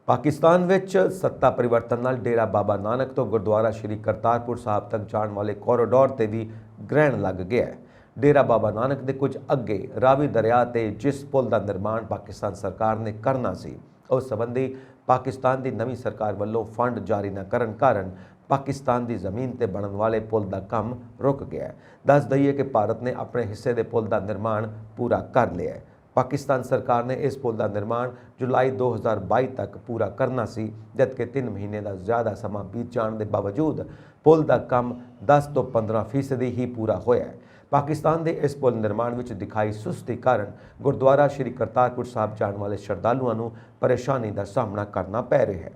ਪਾਕਿਸਤਾਨ ਵਿੱਚ ਸੱਤਾ ਪਰਿਵਰਤਨ ਨਾਲ ਡੇਰਾ ਬਾਬਾ ਨਾਨਕ ਤੋਂ ਗੁਰਦੁਆਰਾ ਸ਼੍ਰੀ ਕਰਤਾਰਪੁਰ ਸਾਹਿਬ ਤੱਕ ਜਾਣ ਵਾਲੇ ਕੋਰੀਡੋਰ ਤੇ ਵੀ ਗ੍ਰਹਿਣ ਲੱਗ ਗਿਆ ਹੈ। ਡੇਰਾ ਬਾਬਾ ਨਾਨਕ ਦੇ ਕੁਝ ਅੱਗੇ ਰਾਵੀ ਦਰਿਆ ਤੇ ਜਿਸ ਪੁਲ ਦਾ ਨਿਰਮਾਣ ਪਾਕਿਸਤਾਨ ਸਰਕਾਰ ਨੇ ਕਰਨਾ ਸੀ, ਉਸ ਸੰਬੰਧੀ ਪਾਕਿਸਤਾਨ ਦੀ ਨਵੀਂ ਸਰਕਾਰ ਵੱਲੋਂ ਫੰਡ ਜਾਰੀ ਨਾ ਕਰਨ ਕਾਰਨ ਪਾਕਿਸਤਾਨ ਦੀ ਜ਼ਮੀਨ ਤੇ ਬਣਨ ਵਾਲੇ ਪੁਲ ਦਾ ਕੰਮ ਰੁਕ ਗਿਆ ਹੈ। ਦੱਸ ਦਈਏ ਕਿ ਭਾਰਤ ਨੇ ਆਪਣੇ ਹਿੱਸੇ ਦੇ ਪੁਲ ਦਾ ਨਿਰਮਾਣ ਪੂਰਾ ਕਰ ਲਿਆ ਹੈ। ਪਾਕਿਸਤਾਨ ਸਰਕਾਰ ਨੇ ਇਸ ਪੁਲ ਦਾ ਨਿਰਮਾਣ ਜੁਲਾਈ 2022 ਤੱਕ ਪੂਰਾ ਕਰਨਾ ਸੀ, ਜਦਕਿ 3 ਮਹੀਨੇ ਦਾ ਜ਼ਿਆਦਾ ਸਮਾਂ ਬੀਤ ਜਾਣ ਦੇ ਬਾਵਜੂਦ ਪੁਲ ਦਾ ਕੰਮ 10 ਤੋਂ 15% ਹੀ ਪੂਰਾ ਹੋਇਆ ਹੈ। ਪਾਕਿਸਤਾਨ ਦੇ ਇਸ ਪੁਲ ਨਿਰਮਾਣ ਵਿੱਚ ਦਿਖਾਈ ਸੁਸਤੀ ਕਾਰਨ ਗੁਰਦੁਆਰਾ ਸ਼੍ਰੀ ਕਰਤਾਰਪੁਰ ਸਾਹਿਬ ਜਾਣ ਵਾਲੇ ਸ਼ਰਧਾਲੂਆਂ ਨੂੰ ਪਰੇਸ਼ਾਨੀ ਦਾ ਸਾਹਮਣਾ ਕਰਨਾ ਪੈ ਰਿਹਾ ਹੈ।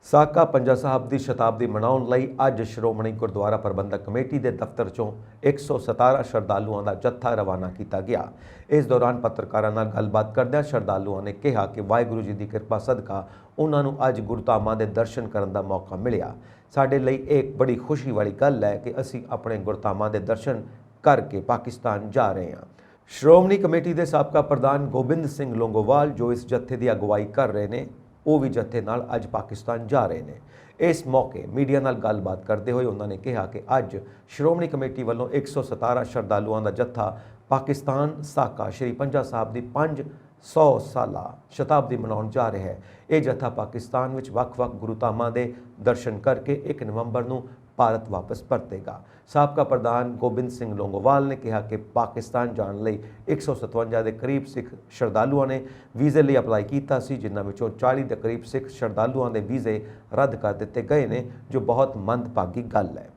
ਸਾਕਾ ਪੰਜਾ ਸਾਹਿਬ ਦੀ ਸ਼ਤਾਬਦੀ ਮਨਾਉਣ ਲਈ ਅੱਜ ਸ਼੍ਰੋਮਣੀ ਗੁਰਦੁਆਰਾ ਪ੍ਰਬੰਧਕ ਕਮੇਟੀ ਦੇ ਦਫ਼ਤਰ ਚੋਂ 117 ਸ਼ਰਧਾਲੂਆਂ ਦਾ ਜੱਥਾ ਰਵਾਨਾ ਕੀਤਾ ਗਿਆ। ਇਸ ਦੌਰਾਨ ਪੱਤਰਕਾਰਾਂ ਨਾਲ ਗੱਲਬਾਤ ਕਰਦਿਆਂ ਸ਼ਰਧਾਲੂਆਂ ਨੇ ਕਿਹਾ ਕਿ ਵਾਹਿਗੁਰੂ ਜੀ ਦੀ ਕਿਰਪਾ ਸਦਕਾ ਉਹਨਾਂ ਨੂੰ ਅੱਜ ਗੁਰਧਾਮਾਂ ਦੇ ਦਰਸ਼ਨ ਕਰਨ ਦਾ ਮੌਕਾ ਮਿਲਿਆ। ਸਾਡੇ ਲਈ ਇੱਕ ਬੜੀ ਖੁਸ਼ੀ ਵਾਲੀ ਗੱਲ ਹੈ ਕਿ ਅਸੀਂ ਆਪਣੇ ਗੁਰਧਾਮਾਂ ਦੇ ਦਰਸ਼ਨ ਕਰਕੇ ਪਾਕਿਸਤਾਨ ਜਾ ਰਹੇ ਹਾਂ। ਸ਼੍ਰੋਮਣੀ ਕਮੇਟੀ ਦੇ ਸਾਬਕਾ ਪ੍ਰਧਾਨ ਗੋਬਿੰਦ ਸਿੰਘ ਲੋਂਗੋਵਾਲ ਜੋ ਇਸ ਜੱਥੇ ਦੀ ਅਗਵਾਈ ਕਰ ਰਹੇ ਨੇ, ਉਹ ਵੀ ਜੱਥੇ ਨਾਲ ਅੱਜ ਪਾਕਿਸਤਾਨ ਜਾ ਰਹੇ ਨੇ। ਇਸ ਮੌਕੇ ਮੀਡੀਆ ਨਾਲ ਗੱਲਬਾਤ ਕਰਦੇ ਹੋਏ ਉਹਨਾਂ ਨੇ ਕਿਹਾ ਕਿ ਅੱਜ ਸ਼੍ਰੋਮਣੀ ਕਮੇਟੀ ਵੱਲੋਂ 117 ਸ਼ਰਧਾਲੂਆਂ ਦਾ ਜੱਥਾ ਪਾਕਿਸਤਾਨ ਸਾਕਾ ਸ਼੍ਰੀ ਪੰਜਾ ਸਾਹਿਬ ਦੀ 500 ਸਾਲਾ ਸ਼ਤਾਬਦੀ ਮਨਾਉਣ ਜਾ ਰਿਹਾ ਹੈ। ਇਹ ਜੱਥਾ ਪਾਕਿਸਤਾਨ ਵਿੱਚ ਵੱਖ-ਵੱਖ ਗੁਰੂਧਾਮਾਂ ਦੇ ਦਰਸ਼ਨ ਕਰਕੇ 1 ਨਵੰਬਰ ਨੂੰ ਭਾਰਤ ਵਾਪਸ ਪਰਤੇਗਾ। ਸਾਬਕਾ ਪ੍ਰਧਾਨ ਗੋਬਿੰਦ ਸਿੰਘ ਲੋਂਗੋਵਾਲ ਨੇ ਕਿਹਾ ਕਿ ਪਾਕਿਸਤਾਨ ਜਾਣ ਲਈ 157 ਦੇ ਕਰੀਬ ਸਿੱਖ ਸ਼ਰਧਾਲੂਆਂ ਨੇ ਵੀਜ਼ੇ ਲਈ ਅਪਲਾਈ ਕੀਤਾ ਸੀ, ਜਿਨ੍ਹਾਂ ਵਿੱਚੋਂ 40 ਦੇ ਕਰੀਬ ਸਿੱਖ ਸ਼ਰਧਾਲੂਆਂ ਦੇ ਵੀਜ਼ੇ ਰੱਦ ਕਰ ਦਿੱਤੇ ਗਏ ਨੇ, ਜੋ ਬਹੁਤ ਮੰਦਭਾਗੀ ਗੱਲ ਹੈ।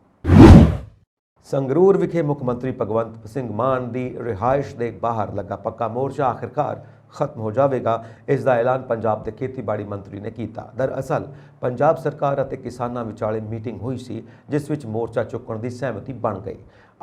ਸੰਗਰੂਰ ਵਿਖੇ ਮੁੱਖ ਮੰਤਰੀ ਭਗਵੰਤ ਸਿੰਘ ਮਾਨ ਦੀ ਰਿਹਾਇਸ਼ ਦੇ ਬਾਹਰ ਲੱਗਾ ਪੱਕਾ ਮੋਰਚਾ ਆਖਿਰਕਾਰ ਖਤਮ ਹੋ ਜਾਵੇਗਾ। ਇਸ ਦਾ ਐਲਾਨ ਪੰਜਾਬ ਦੇ ਖੇਤੀਬਾੜੀ ਮੰਤਰੀ ਨੇ ਕੀਤਾ। ਦਰਅਸਲ ਪੰਜਾਬ ਸਰਕਾਰ ਅਤੇ ਕਿਸਾਨਾਂ ਵਿਚਾਲੇ ਮੀਟਿੰਗ ਹੋਈ ਸੀ, ਜਿਸ ਵਿੱਚ ਮੋਰਚਾ ਚੁੱਕਣ ਦੀ ਸਹਿਮਤੀ ਬਣ ਗਈ।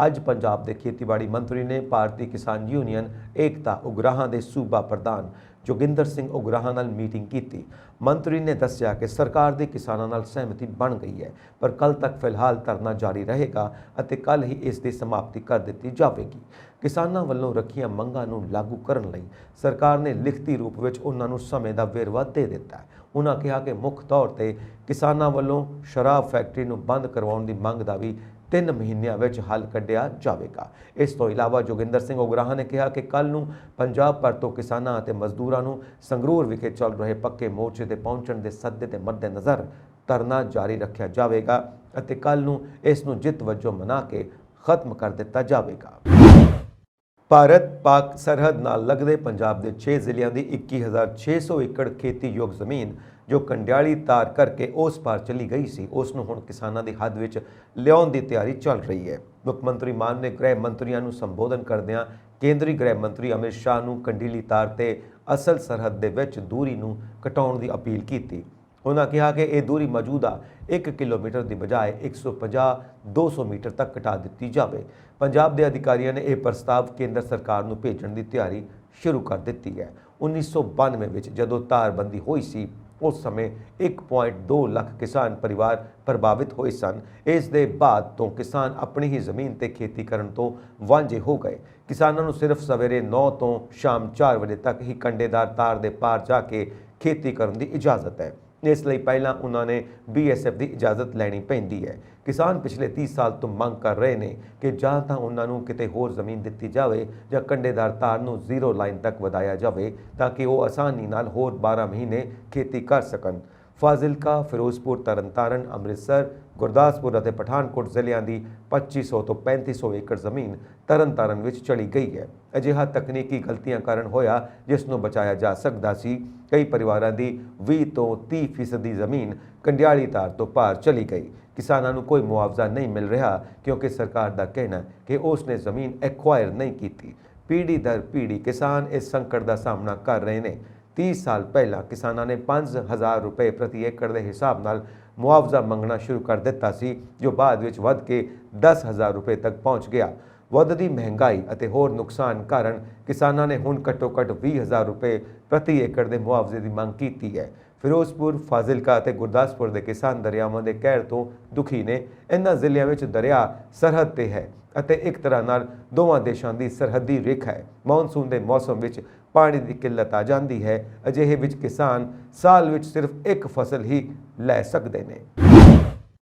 ਅੱਜ ਪੰਜਾਬ ਦੇ ਖੇਤੀਬਾੜੀ ਮੰਤਰੀ ਨੇ ਭਾਰਤੀ ਕਿਸਾਨ ਯੂਨੀਅਨ ਏਕਤਾ ਉਗਰਾਹਾਂ ਦੇ ਸੂਬਾ ਪ੍ਰਧਾਨ ਜੋਗਿੰਦਰ ਸਿੰਘ ਉਗਰਾਹਾਂ ਨਾਲ ਮੀਟਿੰਗ ਕੀਤੀ। ਮੰਤਰੀ ਨੇ ਦੱਸਿਆ ਕਿ ਸਰਕਾਰ ਦੀ ਕਿਸਾਨਾਂ ਨਾਲ ਸਹਿਮਤੀ ਬਣ ਗਈ ਹੈ, ਪਰ ਕੱਲ ਤੱਕ ਫਿਲਹਾਲ ਧਰਨਾ ਜਾਰੀ ਰਹੇਗਾ ਅਤੇ ਕੱਲ ਹੀ ਇਸ ਦੀ ਸਮਾਪਤੀ ਕਰ ਦਿੱਤੀ ਜਾਵੇਗੀ। ਕਿਸਾਨਾਂ ਵੱਲੋਂ ਰੱਖੀਆਂ ਮੰਗਾਂ ਨੂੰ ਲਾਗੂ ਕਰਨ ਲਈ ਸਰਕਾਰ ਨੇ ਲਿਖਤੀ ਰੂਪ ਵਿੱਚ ਉਹਨਾਂ ਨੂੰ ਸਮੇਂ ਦਾ ਵੇਰਵਾ ਦੇ ਦਿੱਤਾ ਹੈ। ਉਹਨਾਂ ਕਿਹਾ ਕਿ ਮੁੱਖ ਤੌਰ ਤੇ ਕਿਸਾਨਾਂ ਵੱਲੋਂ ਸ਼ਰਾਬ ਫੈਕਟਰੀ ਨੂੰ ਬੰਦ ਕਰਵਾਉਣ ਦੀ ਮੰਗ ਦਾ ਵੀ 3 ਮਹੀਨਿਆਂ ਵਿੱਚ ਹੱਲ ਕੱਢਿਆ ਜਾਵੇਗਾ। ਇਸ ਤੋਂ ਇਲਾਵਾ ਜੋਗਿੰਦਰ ਸਿੰਘ ਉਗਰਾਹਾਂ ਨੇ ਕਿਹਾ ਕਿ ਕੱਲ ਨੂੰ ਪੰਜਾਬ ਭਰ ਤੋਂ ਕਿਸਾਨਾਂ ਅਤੇ ਮਜ਼ਦੂਰਾਂ ਨੂੰ ਸੰਗਰੂਰ ਵਿਖੇ ਚੱਲ ਰਹੇ ਪੱਕੇ ਮੋਰਚੇ ਤੇ ਪਹੁੰਚਣ ਦੇ ਸੱਦੇ ਦੇ ਮੱਦੇਨਜ਼ਰ ਧਰਨਾ ਜਾਰੀ ਰੱਖਿਆ ਜਾਵੇਗਾ ਅਤੇ ਕੱਲ ਨੂੰ ਇਸ ਨੂੰ ਜਿੱਤ ਵਜੋਂ ਮਨਾ ਕੇ ਖਤਮ ਕਰ ਦਿੱਤਾ ਜਾਵੇਗਾ। ਭਾਰਤ ਪਾਕ ਸਰਹੱਦ ਨਾਲ ਲੱਗਦੇ ਪੰਜਾਬ ਦੇ 6 ਜ਼ਿਲ੍ਹਿਆਂ ਦੀ 21,600 ਏਕੜ ਖੇਤੀਯੋਗ ਜ਼ਮੀਨ ਜੋ ਕੰਡਿਆਲੀ ਤਾਰ ਕਰਕੇ ਉਸ ਪਾਰ ਚਲੀ ਗਈ ਸੀ, ਉਸ ਨੂੰ ਹੁਣ ਕਿਸਾਨਾਂ ਦੀ ਹੱਦ ਵਿੱਚ ਲਿਆਉਣ ਦੀ ਤਿਆਰੀ ਚੱਲ ਰਹੀ ਹੈ। ਮੁੱਖ ਮੰਤਰੀ ਮਾਨ ਨੇ ਗ੍ਰਹਿ ਮੰਤਰੀਆਂ ਨੂੰ ਸੰਬੋਧਨ ਕਰਦਿਆਂ ਕੇਂਦਰੀ ਗ੍ਰਹਿ ਮੰਤਰੀ ਅਮਿਤ ਸ਼ਾਹ ਨੂੰ ਕੰਡੀਲੀ ਤਾਰ ਤੇ ਅਸਲ ਸਰਹੱਦ ਦੇ ਵਿੱਚ ਦੂਰੀ ਨੂੰ ਘਟਾਉਣ ਦੀ ਅਪੀਲ ਕੀਤੀ। ਉਹਨਾਂ ਕਿਹਾ ਕਿ ਇਹ ਦੂਰੀ ਮੌਜੂਦਾ 1 ਕਿਲੋਮੀਟਰ ਦੀ ਬਜਾਏ 150-200 ਮੀਟਰ ਤੱਕ ਘਟਾ ਦਿੱਤੀ ਜਾਵੇ। ਪੰਜਾਬ ਦੇ ਅਧਿਕਾਰੀਆਂ ਨੇ ਇਹ ਪ੍ਰਸਤਾਵ ਕੇਂਦਰ ਸਰਕਾਰ ਨੂੰ ਭੇਜਣ ਦੀ ਤਿਆਰੀ ਸ਼ੁਰੂ ਕਰ ਦਿੱਤੀ ਹੈ। 1992 ਵਿੱਚ ਜਦੋਂ ਤਾਰਬੰਦੀ ਹੋਈ ਸੀ, ਉਸ ਸਮੇਂ 1.2 ਲੱਖ ਕਿਸਾਨ ਪਰਿਵਾਰ ਪ੍ਰਭਾਵਿਤ ਹੋਏ ਸਨ। ਇਸ ਦੇ ਬਾਅਦ ਤੋਂ ਕਿਸਾਨ ਆਪਣੀ ਹੀ ਜ਼ਮੀਨ ਤੇ ਖੇਤੀ ਕਰਨ ਤੋਂ ਵਾਂਝੇ ਹੋ ਗਏ। ਕਿਸਾਨਾਂ ਨੂੰ ਸਿਰਫ ਸਵੇਰੇ 9 ਤੋਂ ਸ਼ਾਮ 4 ਵਜੇ ਤੱਕ ਹੀ ਕੰਡੇਦਾਰ ਤਾਰ ਦੇ ਪਾਰ ਜਾ ਕੇ ਖੇਤੀ ਕਰਨ ਦੀ ਇਜਾਜ਼ਤ ਹੈ। ਇਸ ਲਈ ਪਹਿਲਾਂ ਉਹਨਾਂ ਨੇ BSF ਦੀ ਇਜਾਜ਼ਤ ਲੈਣੀ ਪੈਂਦੀ ਹੈ। ਕਿਸਾਨ ਪਿਛਲੇ 30 ਸਾਲ ਤੋਂ ਮੰਗ ਕਰ ਰਹੇ ਨੇ ਕਿ ਜਾਂ ਤਾਂ ਉਹਨਾਂ ਨੂੰ ਕਿਤੇ ਹੋਰ ਜ਼ਮੀਨ ਦਿੱਤੀ ਜਾਵੇ ਜਾਂ ਕੰਡੇਦਾਰ ਤਾਰ ਨੂੰ 0 ਲਾਈਨ ਤੱਕ ਵਧਾਇਆ ਜਾਵੇ ਤਾਂ ਕਿ ਉਹ ਆਸਾਨੀ ਨਾਲ ਹੋਰ 12 ਮਹੀਨੇ ਖੇਤੀ ਕਰ ਸਕਣ। ਫਾਜ਼ਿਲਕਾ, ਫਿਰੋਜ਼ਪੁਰ, ਤਰਨਤਾਰਨ, ਅੰਮ੍ਰਿਤਸਰ, ਗੁਰਦਾਸਪੁਰ ਅਤੇ ਪਠਾਨਕੋਟ ਜ਼ਿਲ੍ਹਿਆਂ ਦੀ 2500 ਤੋਂ 3500 ਏਕੜ ਜ਼ਮੀਨ ਤਰਨਤਾਰਨ ਵਿੱਚ ਚਲੀ ਗਈ ਹੈ। ਅਜਿਹਾ ਤਕਨੀਕੀ ਗਲਤੀਆਂ ਕਾਰਨ ਹੋਇਆ ਜਿਸ ਨੂੰ ਬਚਾਇਆ ਜਾ ਸਕਦਾ ਸੀ। ਕਈ ਪਰਿਵਾਰਾਂ ਦੀ 20 ਤੋਂ 30% ਜ਼ਮੀਨ ਕੰਡਿਆਲੀ ਤਾਰ ਤੋਂ ਪਾਰ ਚਲੀ ਗਈ। ਕਿਸਾਨਾਂ ਨੂੰ ਕੋਈ ਮੁਆਵਜ਼ਾ ਨਹੀਂ ਮਿਲ ਰਿਹਾ ਕਿਉਂਕਿ ਸਰਕਾਰ ਦਾ ਕਹਿਣਾ ਹੈ ਕਿ ਉਸ ਨੇ ਜ਼ਮੀਨ ਐਕਵਾਇਰ ਨਹੀਂ ਕੀਤੀ। ਪੀੜ੍ਹੀ ਦਰ ਪੀੜ੍ਹੀ ਕਿਸਾਨ ਇਸ ਸੰਕਟ ਦਾ ਸਾਹਮਣਾ ਕਰ ਰਹੇ ਨੇ। 30 ਸਾਲ ਪਹਿਲਾਂ ਕਿਸਾਨਾਂ ਨੇ 5000 ਰੁਪਏ ਪ੍ਰਤੀ ਏਕੜ ਦੇ ਹਿਸਾਬ ਨਾਲ ਮੁਆਵਜ਼ਾ ਮੰਗਣਾ ਸ਼ੁਰੂ ਕਰ ਦਿੱਤਾ ਸੀ, ਜੋ ਬਾਅਦ ਵਿੱਚ ਵੱਧ ਕੇ 10,000 ਰੁਪਏ ਤੱਕ ਪਹੁੰਚ ਗਿਆ। ਵੱਧਦੀ ਮਹਿੰਗਾਈ ਅਤੇ ਹੋਰ ਨੁਕਸਾਨ ਕਾਰਨ ਕਿਸਾਨਾਂ ਨੇ ਹੁਣ ਘੱਟੋ-ਘੱਟ 20,000 ਰੁਪਏ ਪ੍ਰਤੀ ਏਕੜ ਦੇ ਮੁਆਵਜ਼ੇ ਦੀ ਮੰਗ ਕੀਤੀ ਹੈ। ਫਿਰੋਜ਼ਪੁਰ, ਫਾਜ਼ਿਲਕਾ ਅਤੇ ਗੁਰਦਾਸਪੁਰ ਦੇ ਕਿਸਾਨ ਦਰਿਆਵਾਂ ਦੇ ਕਹਿਰ ਤੋਂ ਦੁਖੀ ਨੇ। ਇਹਨਾਂ ਜ਼ਿਲ੍ਹਿਆਂ ਵਿੱਚ ਦਰਿਆ ਸਰਹੱਦ ਤੇ ਹੈ ਅਤੇ ਇੱਕ ਤਰ੍ਹਾਂ ਨਾਲ ਦੋਵਾਂ ਦੇਸ਼ਾਂ ਦੀ ਸਰਹੱਦੀ ਰੇਖਾ ਹੈ। ਮੌਨਸੂਨ ਦੇ ਮੌਸਮ ਵਿੱਚ ਪਾਣੀ ਦੀ ਕਿੱਲਤ ਆ ਜਾਂਦੀ ਹੈ। ਅਜਿਹੇ ਵਿੱਚ ਕਿਸਾਨ ਸਾਲ ਵਿੱਚ ਸਿਰਫ ਇੱਕ ਫਸਲ ਹੀ ਲੈ ਸਕਦੇ ਨੇ।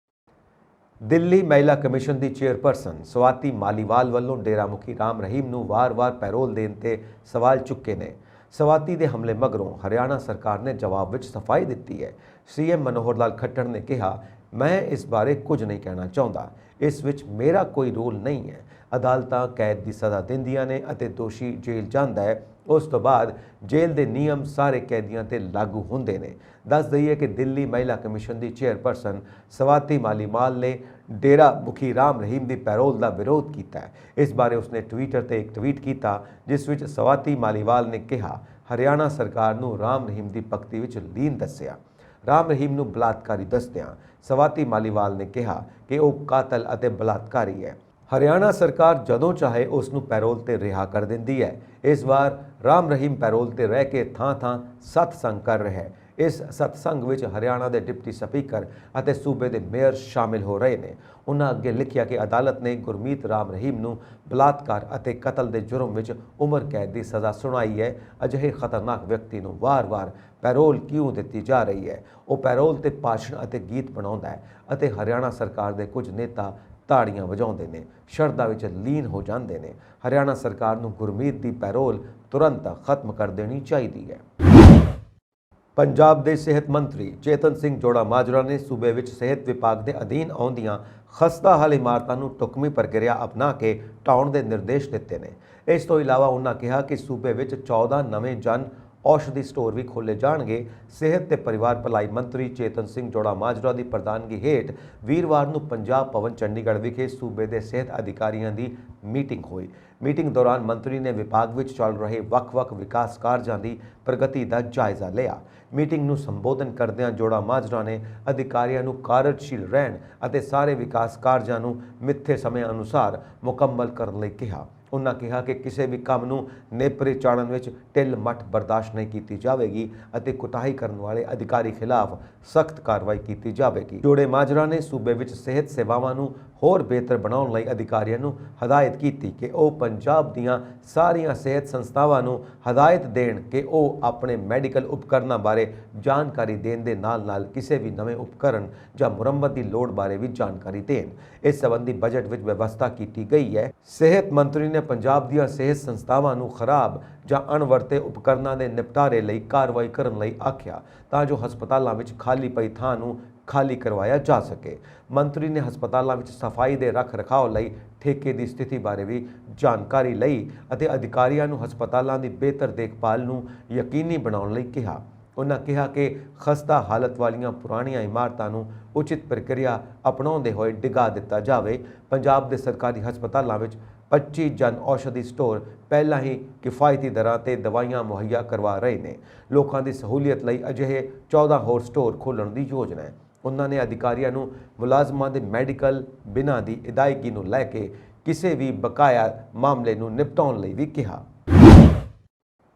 ਦਿੱਲੀ ਮਹਿਲਾ ਕਮਿਸ਼ਨ ਦੀ ਚੇਅਰਪਰਸਨ ਸਵਾਤੀ ਮਾਲੀਵਾਲ ਵੱਲੋਂ ਡੇਰਾ ਮੁਖੀ ਰਾਮ ਰਹੀਮ ਨੂੰ ਵਾਰ-ਵਾਰ ਪੈਰੋਲ ਦੇਣ ਤੇ ਸਵਾਲ ਚੁੱਕੇ ਨੇ। ਸਵਾਤੀ ਦੇ ਹਮਲੇ ਮਗਰੋਂ ਹਰਿਆਣਾ ਸਰਕਾਰ ਨੇ ਜਵਾਬ ਵਿੱਚ ਸਫਾਈ ਦਿੱਤੀ ਹੈ। ਸੀਐਮ ਮਨੋਹਰ ਲਾਲ ਖੱਟੜ ਨੇ ਕਿਹਾ, ਮੈਂ ਇਸ ਬਾਰੇ ਕੁਝ ਨਹੀਂ ਕਹਿਣਾ ਚਾਹੁੰਦਾ। ਇਸ ਵਿੱਚ ਮੇਰਾ ਕੋਈ ਰੋਲ ਨਹੀਂ ਹੈ। ਅਦਾਲਤਾਂ ਕੈਦ ਦੀ ਸਜ਼ਾ ਦਿੰਦੀਆਂ ਨੇ ਅਤੇ ਦੋਸ਼ੀ ਜੇਲ੍ਹ ਜਾਂਦਾ ਹੈ। ਉਸ ਤੋਂ ਬਾਅਦ ਜੇਲ੍ਹ ਦੇ ਨਿਯਮ ਸਾਰੇ ਕੈਦੀਆਂ ਤੇ ਲਾਗੂ ਹੁੰਦੇ ਨੇ। ਦੱਸ ਦਈਏ ਕਿ ਦਿੱਲੀ ਮਹਿਲਾ ਕਮਿਸ਼ਨ ਦੀ ਚੇਅਰਪਰਸਨ ਸਵਾਤੀ ਮਾਲੀਵਾਲ ਨੇ ਡੇਰਾ ਮੁਖੀ ਰਾਮ ਰਹੀਮ ਦੀ ਪੈਰੋਲ ਦਾ ਵਿਰੋਧ ਕੀਤਾ ਹੈ। ਇਸ ਬਾਰੇ ਉਸਨੇ ਟਵਿੱਟਰ ਤੇ ਇੱਕ ਟਵੀਟ ਕੀਤਾ, ਜਿਸ ਵਿੱਚ ਸਵਾਤੀ ਮਾਲੀਵਾਲ ਨੇ ਕਿਹਾ, ਹਰਿਆਣਾ ਸਰਕਾਰ ਨੂੰ ਰਾਮ ਰਹੀਮ ਦੀ ਭਗਤੀ ਵਿੱਚ ਲੀਨ ਦੱਸਿਆ। ਰਾਮ ਰਹੀਮ ਨੂੰ ਬਲਾਤਕਾਰੀ ਦੱਸਦਿਆਂ ਸਵਾਤੀ ਮਾਲੀਵਾਲ ਨੇ ਕਿਹਾ ਕਿ ਉਹ ਕਾਤਲ ਅਤੇ ਬਲਾਤਕਾਰੀ ਹੈ। ਹਰਿਆਣਾ ਸਰਕਾਰ ਜਦੋਂ ਚਾਹੇ ਉਸ ਨੂੰ ਪੈਰੋਲ ਤੇ ਰਿਹਾ ਕਰ ਦਿੰਦੀ ਹੈ। ਇਸ ਵਾਰ ਰਾਮ ਰਹੀਮ ਪੈਰੋਲ ਤੇ ਰਹਿ ਕੇ ਥਾਂ-ਥਾਂ ਸਤਸੰਗ ਕਰ ਰਿਹਾ ਹੈ। ਇਸ ਸਤਸੰਗ ਵਿੱਚ ਹਰਿਆਣਾ ਦੇ ਡਿਪਟੀ ਸਪੀਕਰ ਅਤੇ ਸੂਬੇ ਦੇ ਮੇਅਰ ਸ਼ਾਮਿਲ ਹੋ ਰਹੇ ਨੇ। ਉਹਨਾਂ ਅੱਗੇ ਲਿਖਿਆ ਕਿ ਅਦਾਲਤ ਨੇ ਗੁਰਮੀਤ ਰਾਮ ਰਹੀਮ ਨੂੰ ਬਲਾਤਕਾਰ ਅਤੇ ਕਤਲ ਦੇ ਜੁਰਮ ਵਿੱਚ ਉਮਰ ਕੈਦ ਦੀ ਸਜ਼ਾ ਸੁਣਾਈ ਹੈ। ਅਜਿਹੇ ਖਤਰਨਾਕ ਵਿਅਕਤੀ ਨੂੰ ਵਾਰ-ਵਾਰ ਪੈਰੋਲ ਕਿਉਂ ਦਿੱਤੀ ਜਾ ਰਹੀ ਹੈ? ਉਹ ਪੈਰੋਲ ਤੇ ਭਾਸ਼ਣ ਅਤੇ ਗੀਤ ਬਣਾਉਂਦਾ ਹੈ ਅਤੇ ਹਰਿਆਣਾ ਸਰਕਾਰ ਦੇ ਕੁਝ ਨੇਤਾ ਤਾੜੀਆਂ ਵਜਾਉਂਦੇ ਨੇ, ਸ਼ਰਧਾ ਵਿੱਚ ਲੀਨ ਹੋ ਜਾਂਦੇ ਨੇ। ਹਰਿਆਣਾ ਸਰਕਾਰ ਨੂੰ ਗੁਰਮੀਤ ਦੀ ਪੈਰੋਲ ਤੁਰੰਤ ਖਤਮ ਕਰ ਦੇਣੀ ਚਾਹੀਦੀ ਹੈ। ਪੰਜਾਬ ਦੇ ਸਿਹਤ ਮੰਤਰੀ ਚੇਤਨ ਸਿੰਘ ਜੋੜਾ ਮਾਜਰਾ ਨੇ ਸੂਬੇ ਵਿੱਚ ਸਿਹਤ ਵਿਭਾਗ ਦੇ ਅਧੀਨ ਆਉਂਦੀਆਂ ਖਸਤਾ ਹਾਲ ਇਮਾਰਤਾਂ ਨੂੰ ਢੁਕਵੀਂ ਪ੍ਰਕਿਰਿਆ ਅਪਣਾ ਕੇ ਢਾਉਣ ਦੇ ਨਿਰਦੇਸ਼ ਦਿੱਤੇ ਨੇ। ਇਸ ਤੋਂ ਇਲਾਵਾ ਉਹਨਾਂ ਕਿਹਾ ਕਿ ਸੂਬੇ ਵਿੱਚ 14 ਨਵੇਂ ਜਨ ਔਸ਼ਧੀ ਸਟੋਰ ਵੀ ਖੋਲ੍ਹੇ ਜਾਣਗੇ। ਸਿਹਤ ਤੇ ਪਰਿਵਾਰ ਭਲਾਈ ਮੰਤਰੀ ਚੇਤਨ ਸਿੰਘ ਜੋੜਾ ਮਾਜਰਾ ਦੀ ਪ੍ਰਧਾਨਗੀ ਹੇਠ ਵੀਰਵਾਰ ਨੂੰ ਪੰਜਾਬ ਭਵਨ ਚੰਡੀਗੜ੍ਹ ਵਿਖੇ ਸੂਬੇ ਦੇ ਸਿਹਤ ਅਧਿਕਾਰੀਆਂ ਦੀ ਮੀਟਿੰਗ ਹੋਈ। ਮੀਟਿੰਗ ਦੌਰਾਨ ਮੰਤਰੀ ਨੇ ਵਿਭਾਗ ਵਿੱਚ ਚੱਲ ਰਹੇ ਵੱਖ-ਵੱਖ ਵਿਕਾਸ ਕਾਰਜਾਂ ਦੀ ਪ੍ਰਗਤੀ ਦਾ ਜਾਇਜ਼ਾ ਲਿਆ। ਮੀਟਿੰਗ ਨੂੰ ਸੰਬੋਧਨ ਕਰਦਿਆਂ ਜੋੜਾ ਮਾਜਰਾ ਨੇ ਅਧਿਕਾਰੀਆਂ ਨੂੰ ਕਾਰਜਸ਼ੀਲ ਰਹਿਣ ਅਤੇ ਸਾਰੇ ਵਿਕਾਸ ਕਾਰਜਾਂ ਨੂੰ ਮਿੱਥੇ ਸਮੇਂ ਅਨੁਸਾਰ ਮੁਕੰਮਲ ਕਰਨ ਲਈ ਕਿਹਾ। ਉਹਨਾਂ ਕਿਹਾ ਕਿ ਕਿਸੇ ਵੀ ਕੰਮ ਨੂੰ ਨੇਪਰੇ ਚਾੜਨ ਵਿੱਚ ਢਿੱਲ ਮੱਠ ਬਰਦਾਸ਼ਤ ਨਹੀਂ ਕੀਤੀ ਜਾਵੇਗੀ ਅਤੇ ਕੁਤਾਹੀ ਕਰਨ ਵਾਲੇ ਅਧਿਕਾਰੀ ਖਿਲਾਫ ਸਖਤ ਕਾਰਵਾਈ ਕੀਤੀ ਜਾਵੇਗੀ। ਜੋੜੇ ਮਾਜਰਾ ਨੇ ਸੂਬੇ ਵਿੱਚ ਸਿਹਤ ਸੇਵਾਵਾਂ ਨੂੰ ਹੋਰ ਬਿਹਤਰ ਬਣਾਉਣ ਲਈ ਅਧਿਕਾਰੀਆਂ ਨੂੰ ਹਦਾਇਤ ਕੀਤੀ ਕਿ ਉਹ ਪੰਜਾਬ ਦੀਆਂ ਸਾਰੀਆਂ ਸਿਹਤ ਸੰਸਥਾਵਾਂ ਨੂੰ ਹਦਾਇਤ ਦੇਣ ਕਿ ਉਹ ਆਪਣੇ ਮੈਡੀਕਲ ਉਪਕਰਨਾਂ ਬਾਰੇ ਜਾਣਕਾਰੀ ਦੇਣ ਦੇ ਨਾਲ-ਨਾਲ ਕਿਸੇ ਵੀ ਨਵੇਂ ਉਪਕਰਨ ਜਾਂ ਮੁਰੰਮਤ ਦੀ ਲੋੜ ਬਾਰੇ ਵੀ ਜਾਣਕਾਰੀ ਦੇਣ। ਇਸ ਸੰਬੰਧੀ ਬਜਟ ਵਿੱਚ ਵਿਵਸਥਾ ਕੀਤੀ ਗਈ ਹੈ। ਸਿਹਤ ਮੰਤਰੀ ਨੇ ਪੰਜਾਬ ਦੀਆਂ ਸਿਹਤ ਸੰਸਥਾਵਾਂ ਨੂੰ ਖਰਾਬ ਜਾਂ ਅਣਵਰਤੇ ਉਪਕਰਨਾਂ ਦੇ ਨਿਪਟਾਰੇ ਲਈ ਕਾਰਵਾਈ ਕਰਨ ਲਈ ਆਖਿਆ ਤਾਂ ਜੋ ਹਸਪਤਾਲਾਂ ਵਿੱਚ ਖਾਲੀ ਪਈ ਥਾਂ ਨੂੰ ਖਾਲੀ ਕਰਵਾਇਆ ਜਾ ਸਕੇ। ਮੰਤਰੀ ਨੇ ਹਸਪਤਾਲਾਂ ਵਿੱਚ ਸਫਾਈ ਦੇ ਰੱਖ ਰਖਾਓ ਲਈ ਠੇਕੇ ਦੀ ਸਥਿਤੀ ਬਾਰੇ ਵੀ ਜਾਣਕਾਰੀ ਲਈ ਅਤੇ ਅਧਿਕਾਰੀਆਂ ਨੂੰ ਹਸਪਤਾਲਾਂ ਦੀ ਬਿਹਤਰ ਦੇਖਭਾਲ ਨੂੰ ਯਕੀਨੀ ਬਣਾਉਣ ਲਈ ਕਿਹਾ। ਉਹਨਾਂ ਕਿਹਾ ਕਿ ਖਸਤਾ ਹਾਲਤ ਵਾਲੀਆਂ ਪੁਰਾਣੀਆਂ ਇਮਾਰਤਾਂ ਨੂੰ ਉਚਿਤ ਪ੍ਰਕਿਰਿਆ ਅਪਣਾਉਂਦੇ ਹੋਏ ਡਿਗਾ ਦਿੱਤਾ ਜਾਵੇ। ਪੰਜਾਬ ਦੇ ਸਰਕਾਰੀ ਹਸਪਤਾਲਾਂ ਵਿੱਚ 25 ਜਨ ਔਸ਼ਧੀ ਸਟੋਰ ਪਹਿਲਾਂ ਹੀ ਕਿਫਾਇਤੀ ਦਰਾਂ ਤੇ ਦਵਾਈਆਂ ਮੁਹੱਈਆ ਕਰਵਾ ਰਹੇ ਨੇ। ਲੋਕਾਂ ਦੀ ਸਹੂਲੀਅਤ ਲਈ ਅਜਿਹੇ 14 ਹੋਰ ਸਟੋਰ ਖੋਲ੍ਹਣ ਦੀ ਯੋਜਨਾ ਹੈ। ਉਹਨਾਂ ਨੇ ਅਧਿਕਾਰੀਆਂ ਨੂੰ ਮੁਲਾਜ਼ਮਾਂ ਦੇ ਮੈਡੀਕਲ ਬਿਨਾਂ ਦੀ ਅਦਾਇਗੀ ਨੂੰ ਲੈ ਕੇ ਕਿਸੇ ਵੀ ਬਕਾਇਆ ਮਾਮਲੇ ਨੂੰ ਨਿਪਟਾਉਣ ਲਈ ਵੀ ਕਿਹਾ।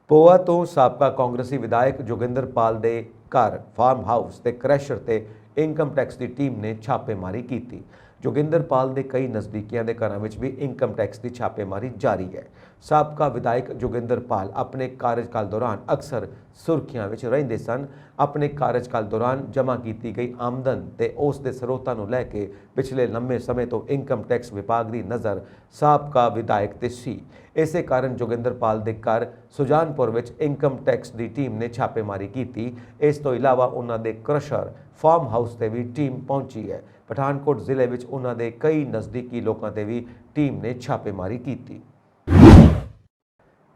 ਪੋਆ ਤੋਂ ਸਾਬਕਾ ਕਾਂਗਰਸੀ ਵਿਧਾਇਕ ਜੋਗਿੰਦਰਪਾਲ ਦੇ ਘਰ, ਫਾਰਮ ਹਾਊਸ ਤੇ ਕ੍ਰੈਸ਼ਰ ਤੇ ਇਨਕਮ ਟੈਕਸ ਦੀ ਟੀਮ ਨੇ ਛਾਪੇਮਾਰੀ ਕੀਤੀ। ਜੋਗਿੰਦਰਪਾਲ ਦੇ ਕਈ ਨਜ਼ਦੀਕੀਆਂ ਦੇ ਘਰਾਂ ਵਿੱਚ ਵੀ ਇਨਕਮ ਟੈਕਸ ਦੀ ਛਾਪੇਮਾਰੀ ਜਾਰੀ ਹੈ। ਸਾਬਕਾ ਵਿਧਾਇਕ ਜੋਗਿੰਦਰਪਾਲ ਆਪਣੇ ਕਾਰਜਕਾਲ ਦੌਰਾਨ ਅਕਸਰ ਸੁਰਖੀਆਂ ਵਿੱਚ ਰਹਿੰਦੇ ਸਨ। ਆਪਣੇ ਕਾਰਜਕਾਲ ਦੌਰਾਨ ਜਮ੍ਹਾਂ ਕੀਤੀ ਗਈ ਆਮਦਨ ਤੇ ਉਸ ਦੇ ਸਰੋਤਾਂ ਨੂੰ ਲੈ ਕੇ ਪਿਛਲੇ ਲੰਮੇ ਸਮੇਂ ਤੋਂ ਇਨਕਮ ਟੈਕਸ ਵਿਭਾਗ ਦੀ ਨਜ਼ਰ ਸਾਬਕਾ ਵਿਧਾਇਕ ਤੇ ਸੀ। ਇਸੇ ਕਾਰਨ ਜੋਗਿੰਦਰਪਾਲ ਦੇ ਘਰ ਸੁਜਾਨਪੁਰ ਵਿੱਚ ਇਨਕਮ ਟੈਕਸ ਦੀ ਟੀਮ ਨੇ ਛਾਪੇਮਾਰੀ ਕੀਤੀ। ਇਸ ਤੋਂ ਇਲਾਵਾ ਉਹਨਾਂ ਦੇ ਕ੍ਰਸ਼ਰ ਫਾਰਮ ਹਾਊਸ ਤੇ ਵੀ ਟੀਮ ਪਹੁੰਚੀ ਹੈ। ਪਠਾਨਕੋਟ ਜ਼ਿਲ੍ਹੇ ਵਿੱਚ ਉਹਨਾਂ ਦੇ ਕਈ ਨਜ਼ਦੀਕੀ ਲੋਕਾਂ ਤੇ ਵੀ ਟੀਮ ਨੇ ਛਾਪੇਮਾਰੀ ਕੀਤੀ।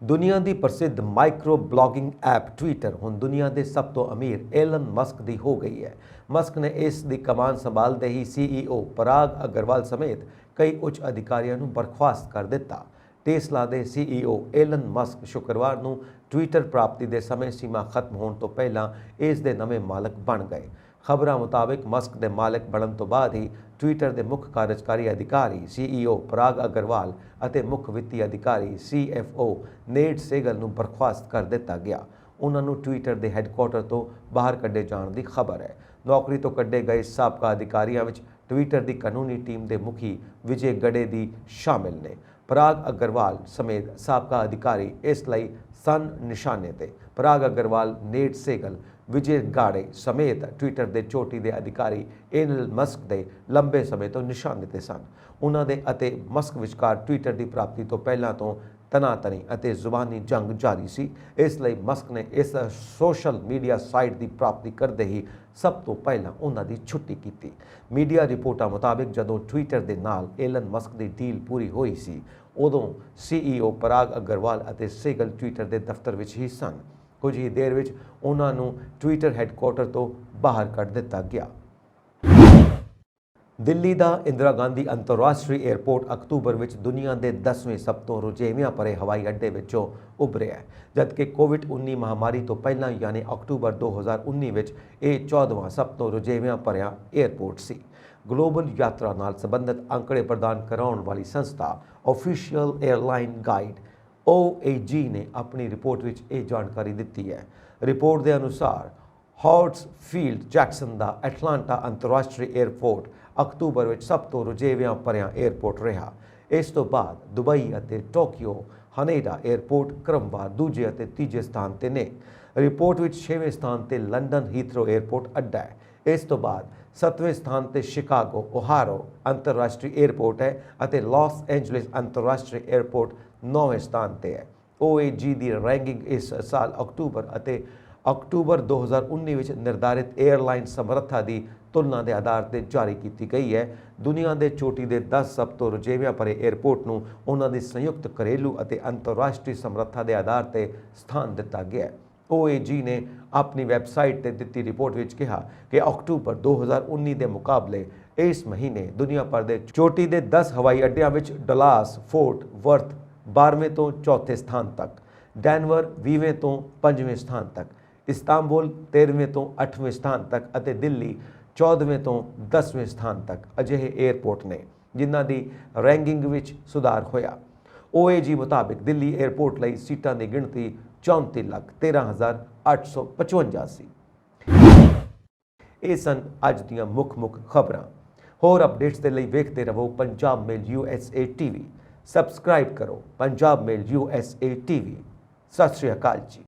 ਦੁਨੀਆ ਦੀ ਪ੍ਰਸਿੱਧ ਮਾਈਕਰੋ ਬਲੌਗਿੰਗ ਐਪ ਟਵਿੱਟਰ ਹੁਣ ਦੁਨੀਆ ਦੇ ਸਭ ਤੋਂ ਅਮੀਰ ਐਲਨ ਮਸਕ ਦੀ ਹੋ ਗਈ ਹੈ। ਮਸਕ ਨੇ ਇਸ ਦੀ ਕਮਾਨ ਸੰਭਾਲਦੇ ਹੀ CEO ਪਰਾਗ ਅਗਰਵਾਲ ਸਮੇਤ ਕਈ ਉੱਚ ਅਧਿਕਾਰੀਆਂ ਨੂੰ ਬਰਖਾਸਤ ਕਰ ਦਿੱਤਾ। ਟੈਸਲਾ ਦੇ CEO ਐਲਨ ਮਸਕ ਸ਼ੁੱਕਰਵਾਰ ਨੂੰ ਟਵਿੱਟਰ ਪ੍ਰਾਪਤੀ ਦੇ ਸਮੇਂ ਸੀਮਾ ਖਤਮ ਹੋਣ ਤੋਂ ਪਹਿਲਾਂ ਇਸ ਦੇ ਨਵੇਂ ਮਾਲਕ ਬਣ ਗਏ। ਖਬਰਾਂ ਮੁਤਾਬਕ ਮਸਕ ਦੇ ਮਾਲਕ ਬਣਨ ਤੋਂ ਬਾਅਦ ਹੀ ਟਵਿੱਟਰ ਦੇ ਮੁੱਖ ਕਾਰਜਕਾਰੀ ਅਧਿਕਾਰੀ CEO ਪਰਾਗ ਅਗਰਵਾਲ ਅਤੇ ਮੁੱਖ ਵਿੱਤੀ ਅਧਿਕਾਰੀ CFO ਨੇਡ ਸੇਗਲ ਨੂੰ ਬਰਖਾਸਤ ਕਰ ਦਿੱਤਾ ਗਿਆ। ਉਹਨਾਂ ਨੂੰ ਟਵਿੱਟਰ ਦੇ ਹੈੱਡਕੁਆਰਟਰ ਤੋਂ ਬਾਹਰ ਕੱਢੇ ਜਾਣ ਦੀ ਖਬਰ ਹੈ। ਨੌਕਰੀ ਤੋਂ ਕੱਢੇ ਗਏ ਸਾਬਕਾ ਅਧਿਕਾਰੀਆਂ ਵਿੱਚ ਟਵਿੱਟਰ ਦੀ ਕਾਨੂੰਨੀ ਟੀਮ ਦੇ ਮੁਖੀ ਵਿਜੇ ਗੜੇ ਦੀ ਸ਼ਾਮਿਲ ਨੇ। ਪਰਾਗ ਅਗਰਵਾਲ ਸਮੇਤ ਸਾਬਕਾ ਅਧਿਕਾਰੀ ਇਸ ਲਈ ਸਨ ਨਿਸ਼ਾਨੇ ਤੇ। ਪਰਾਗ ਅਗਰਵਾਲ, ਨੇਡ ਸੇਗਲ, ਵਿਜੇ ਗਾੜੇ ਸਮੇਤ ਟਵਿੱਟਰ ਦੇ ਚੋਟੀ ਦੇ ਅਧਿਕਾਰੀ ਐਲਨ ਮਸਕ ਦੇ ਲੰਬੇ ਸਮੇਂ ਤੋਂ ਨਿਸ਼ਾਨੇ ਤੇ ਸਨ। ਉਹਨਾਂ ਦੇ ਅਤੇ ਮਸਕ ਵਿਚਕਾਰ ਟਵਿੱਟਰ ਦੀ ਪ੍ਰਾਪਤੀ ਤੋਂ ਪਹਿਲਾਂ ਤੋਂ ਤਨਾਤਨੀ ਅਤੇ ਜ਼ੁਬਾਨੀ ਜੰਗ ਜਾਰੀ ਸੀ। ਇਸ ਲਈ ਮਸਕ ਨੇ ਇਸ ਸੋਸ਼ਲ ਮੀਡੀਆ ਸਾਈਟ ਦੀ ਪ੍ਰਾਪਤੀ ਕਰਦੇ ਹੀ ਸਭ ਤੋਂ ਪਹਿਲਾਂ ਉਹਨਾਂ ਦੀ ਛੁੱਟੀ ਕੀਤੀ। ਮੀਡੀਆ ਰਿਪੋਰਟਾਂ ਮੁਤਾਬਕ ਜਦੋਂ ਟਵਿੱਟਰ ਦੇ ਨਾਲ ਐਲਨ ਮਸਕ ਦੀ ਡੀਲ ਪੂਰੀ ਹੋਈ ਸੀ, ਉਦੋਂ CEO ਪਰਾਗ ਅਗਰਵਾਲ ਅਤੇ ਸੇਗਲ ਟਵਿੱਟਰ ਦੇ ਦਫ਼ਤਰ ਵਿੱਚ ਹੀ ਸਨ। ਕੁਝ ਹੀ ਦੇਰ ਵਿੱਚ ਉਹਨਾਂ ਨੂੰ ਟਵਿੱਟਰ ਹੈੱਡਕੁਆਰਟਰ ਤੋਂ ਬਾਹਰ ਕੱਢ ਦਿੱਤਾ ਗਿਆ। ਦਿੱਲੀ ਦਾ ਇੰਦਰਾ ਗਾਂਧੀ ਅੰਤਰਰਾਸ਼ਟਰੀ ਏਅਰਪੋਰਟ ਅਕਤੂਬਰ ਵਿੱਚ ਦੁਨੀਆ ਦੇ 10ਵੇਂ ਸਭ ਤੋਂ ਰੁਝੇਵਿਆਂ ਭਰੇ ਹਵਾਈ ਅੱਡੇ ਵਿੱਚੋਂ ਉਭਰਿਆ ਹੈ, ਜਦਕਿ ਕੋਵਿਡ-19 ਮਹਾਮਾਰੀ ਤੋਂ ਪਹਿਲਾਂ ਯਾਨੀ ਅਕਤੂਬਰ 2019 ਵਿੱਚ ਇਹ 14ਵਾਂ ਸਭ ਤੋਂ ਰੁਝੇਵਿਆਂ ਭਰਿਆ ਏਅਰਪੋਰਟ ਸੀ। ਗਲੋਬਲ ਯਾਤਰਾ ਨਾਲ ਸੰਬੰਧਿਤ ਅੰਕੜੇ ਪ੍ਰਦਾਨ ਕਰਾਉਣ ਵਾਲੀ ਸੰਸਥਾ ਆਫੀਸ਼ੀਅਲ ਏਅਰਲਾਈਨ ਗਾਈਡ OAG ਨੇ ਆਪਣੀ ਰਿਪੋਰਟ ਵਿੱਚ ਇਹ ਜਾਣਕਾਰੀ ਦਿੱਤੀ ਹੈ। ਰਿਪੋਰਟ ਦੇ ਅਨੁਸਾਰ ਹਾਰਟਸਫੀਲਡ ਜੈਕਸਨ ਦਾ ਐਟਲਾਂਟਾ ਅੰਤਰਰਾਸ਼ਟਰੀ ਏਅਰਪੋਰਟ ਅਕਤੂਬਰ ਵਿੱਚ ਸਭ ਤੋਂ ਰੁਝੇਵਿਆਂ ਭਰਿਆ ਏਅਰਪੋਰਟ ਰਿਹਾ। ਇਸ ਤੋਂ ਬਾਅਦ ਦੁਬਈ ਅਤੇ ਟੋਕੀਓ ਹਨੇਡਾ ਏਅਰਪੋਰਟ ਕ੍ਰਮਵਾਰ ਦੂਜੇ ਅਤੇ ਤੀਜੇ ਸਥਾਨ ਤੇ ਨੇ। ਰਿਪੋਰਟ ਵਿੱਚ 6ਵੇਂ ਸਥਾਨ ਤੇ ਲੰਡਨ ਹੀਥਰੋ ਏਅਰਪੋਰਟ ਅੱਡਾ ਹੈ। ਇਸ ਤੋਂ ਬਾਅਦ 7ਵੇਂ ਸਥਾਨ ਤੇ ਸ਼ਿਕਾਗੋ ਓਹਾਰੋ ਅੰਤਰਰਾਸ਼ਟਰੀ ਏਅਰਪੋਰਟ ਹੈ ਅਤੇ ਲਾਸ ਐਂਜਲਿਸ ਅੰਤਰਰਾਸ਼ਟਰੀ ਏਅਰਪੋਰਟ 9ਵੇਂ ਸਥਾਨ ਤੇ ਹੈ। OAG ਦੀ ਰੈਂਕਿੰਗ ਇਸ ਸਾਲ ਅਕਤੂਬਰ 2019 ਵਿੱਚ ਨਿਰਧਾਰਿਤ ਏਅਰਲਾਈਨ ਸਮਰੱਥਾ ਦੀ ਤੁਲਨਾ ਦੇ ਆਧਾਰ ਤੇ ਜਾਰੀ ਕੀਤੀ ਗਈ ਹੈ। ਦੁਨੀਆ ਦੇ ਚੋਟੀ ਦੇ 10 ਸਭ ਤੋਂ ਰੁਝੇਵਿਆਂ ਭਰੇ ਏਅਰਪੋਰਟ ਨੂੰ ਉਹਨਾਂ ਦੀ ਸੰਯੁਕਤ ਘਰੇਲੂ ਅਤੇ ਅੰਤਰਰਾਸ਼ਟਰੀ ਸਮਰੱਥਾ ਦੇ ਆਧਾਰ ਤੇ ਸਥਾਨ ਦਿੱਤਾ ਗਿਆ ਹੈ। OAG ਨੇ ਆਪਣੀ ਵੈਬਸਾਈਟ ਤੇ ਦਿੱਤੀ ਰਿਪੋਰਟ ਵਿੱਚ ਕਿਹਾ ਕਿ ਅਕਤੂਬਰ 2019 ਦੇ ਮੁਕਾਬਲੇ ਇਸ ਮਹੀਨੇ ਦੁਨੀਆ ਭਰ ਦੇ ਚੋਟੀ ਦੇ 10 ਹਵਾਈ ਅੱਡਿਆਂ ਵਿੱਚ ਡਲਾਸ ਫੋਰਟ ਵਰਥ 12ਵੇਂ ਤੋਂ 4ਥੇ ਸਥਾਨ ਤੱਕ, ਡੈਨਵਰ 20ਵੇਂ ਤੋਂ 5ਵੇਂ ਸਥਾਨ ਤੱਕ, ਇਸਤਾਂਬੁਲ 13ਵੇਂ ਤੋਂ 8ਵੇਂ ਸਥਾਨ ਤੱਕ ਅਤੇ ਦਿੱਲੀ 14ਵੇਂ ਤੋਂ 10ਵੇਂ ਸਥਾਨ ਤੱਕ ਅਜਿਹੇ ਏਅਰਪੋਰਟ ਨੇ ਜਿਨ੍ਹਾਂ ਦੀ ਰੈਂਕਿੰਗ ਵਿੱਚ ਸੁਧਾਰ ਹੋਇਆ। OAG ਮੁਤਾਬਿਕ ਦਿੱਲੀ ਏਅਰਪੋਰਟ ਲਈ ਸੀਟਾਂ ਦੀ ਗਿਣਤੀ 34,13,855 ਸੀ। ਇਹ ਸਨ ਅੱਜ ਦੀਆਂ ਮੁੱਖ ਖਬਰਾਂ। ਹੋਰ ਅਪਡੇਟਸ ਦੇ ਲਈ ਵੇਖਦੇ ਰਹੋ ਪੰਜਾਬ ਮੇਲ USA TV। ਸਬਸਕ੍ਰਾਈਬ ਕਰੋ ਪੰਜਾਬ ਮੇਲ USA TV। ਸਤਿ ਸ਼੍ਰੀ ਅਕਾਲ ਜੀ।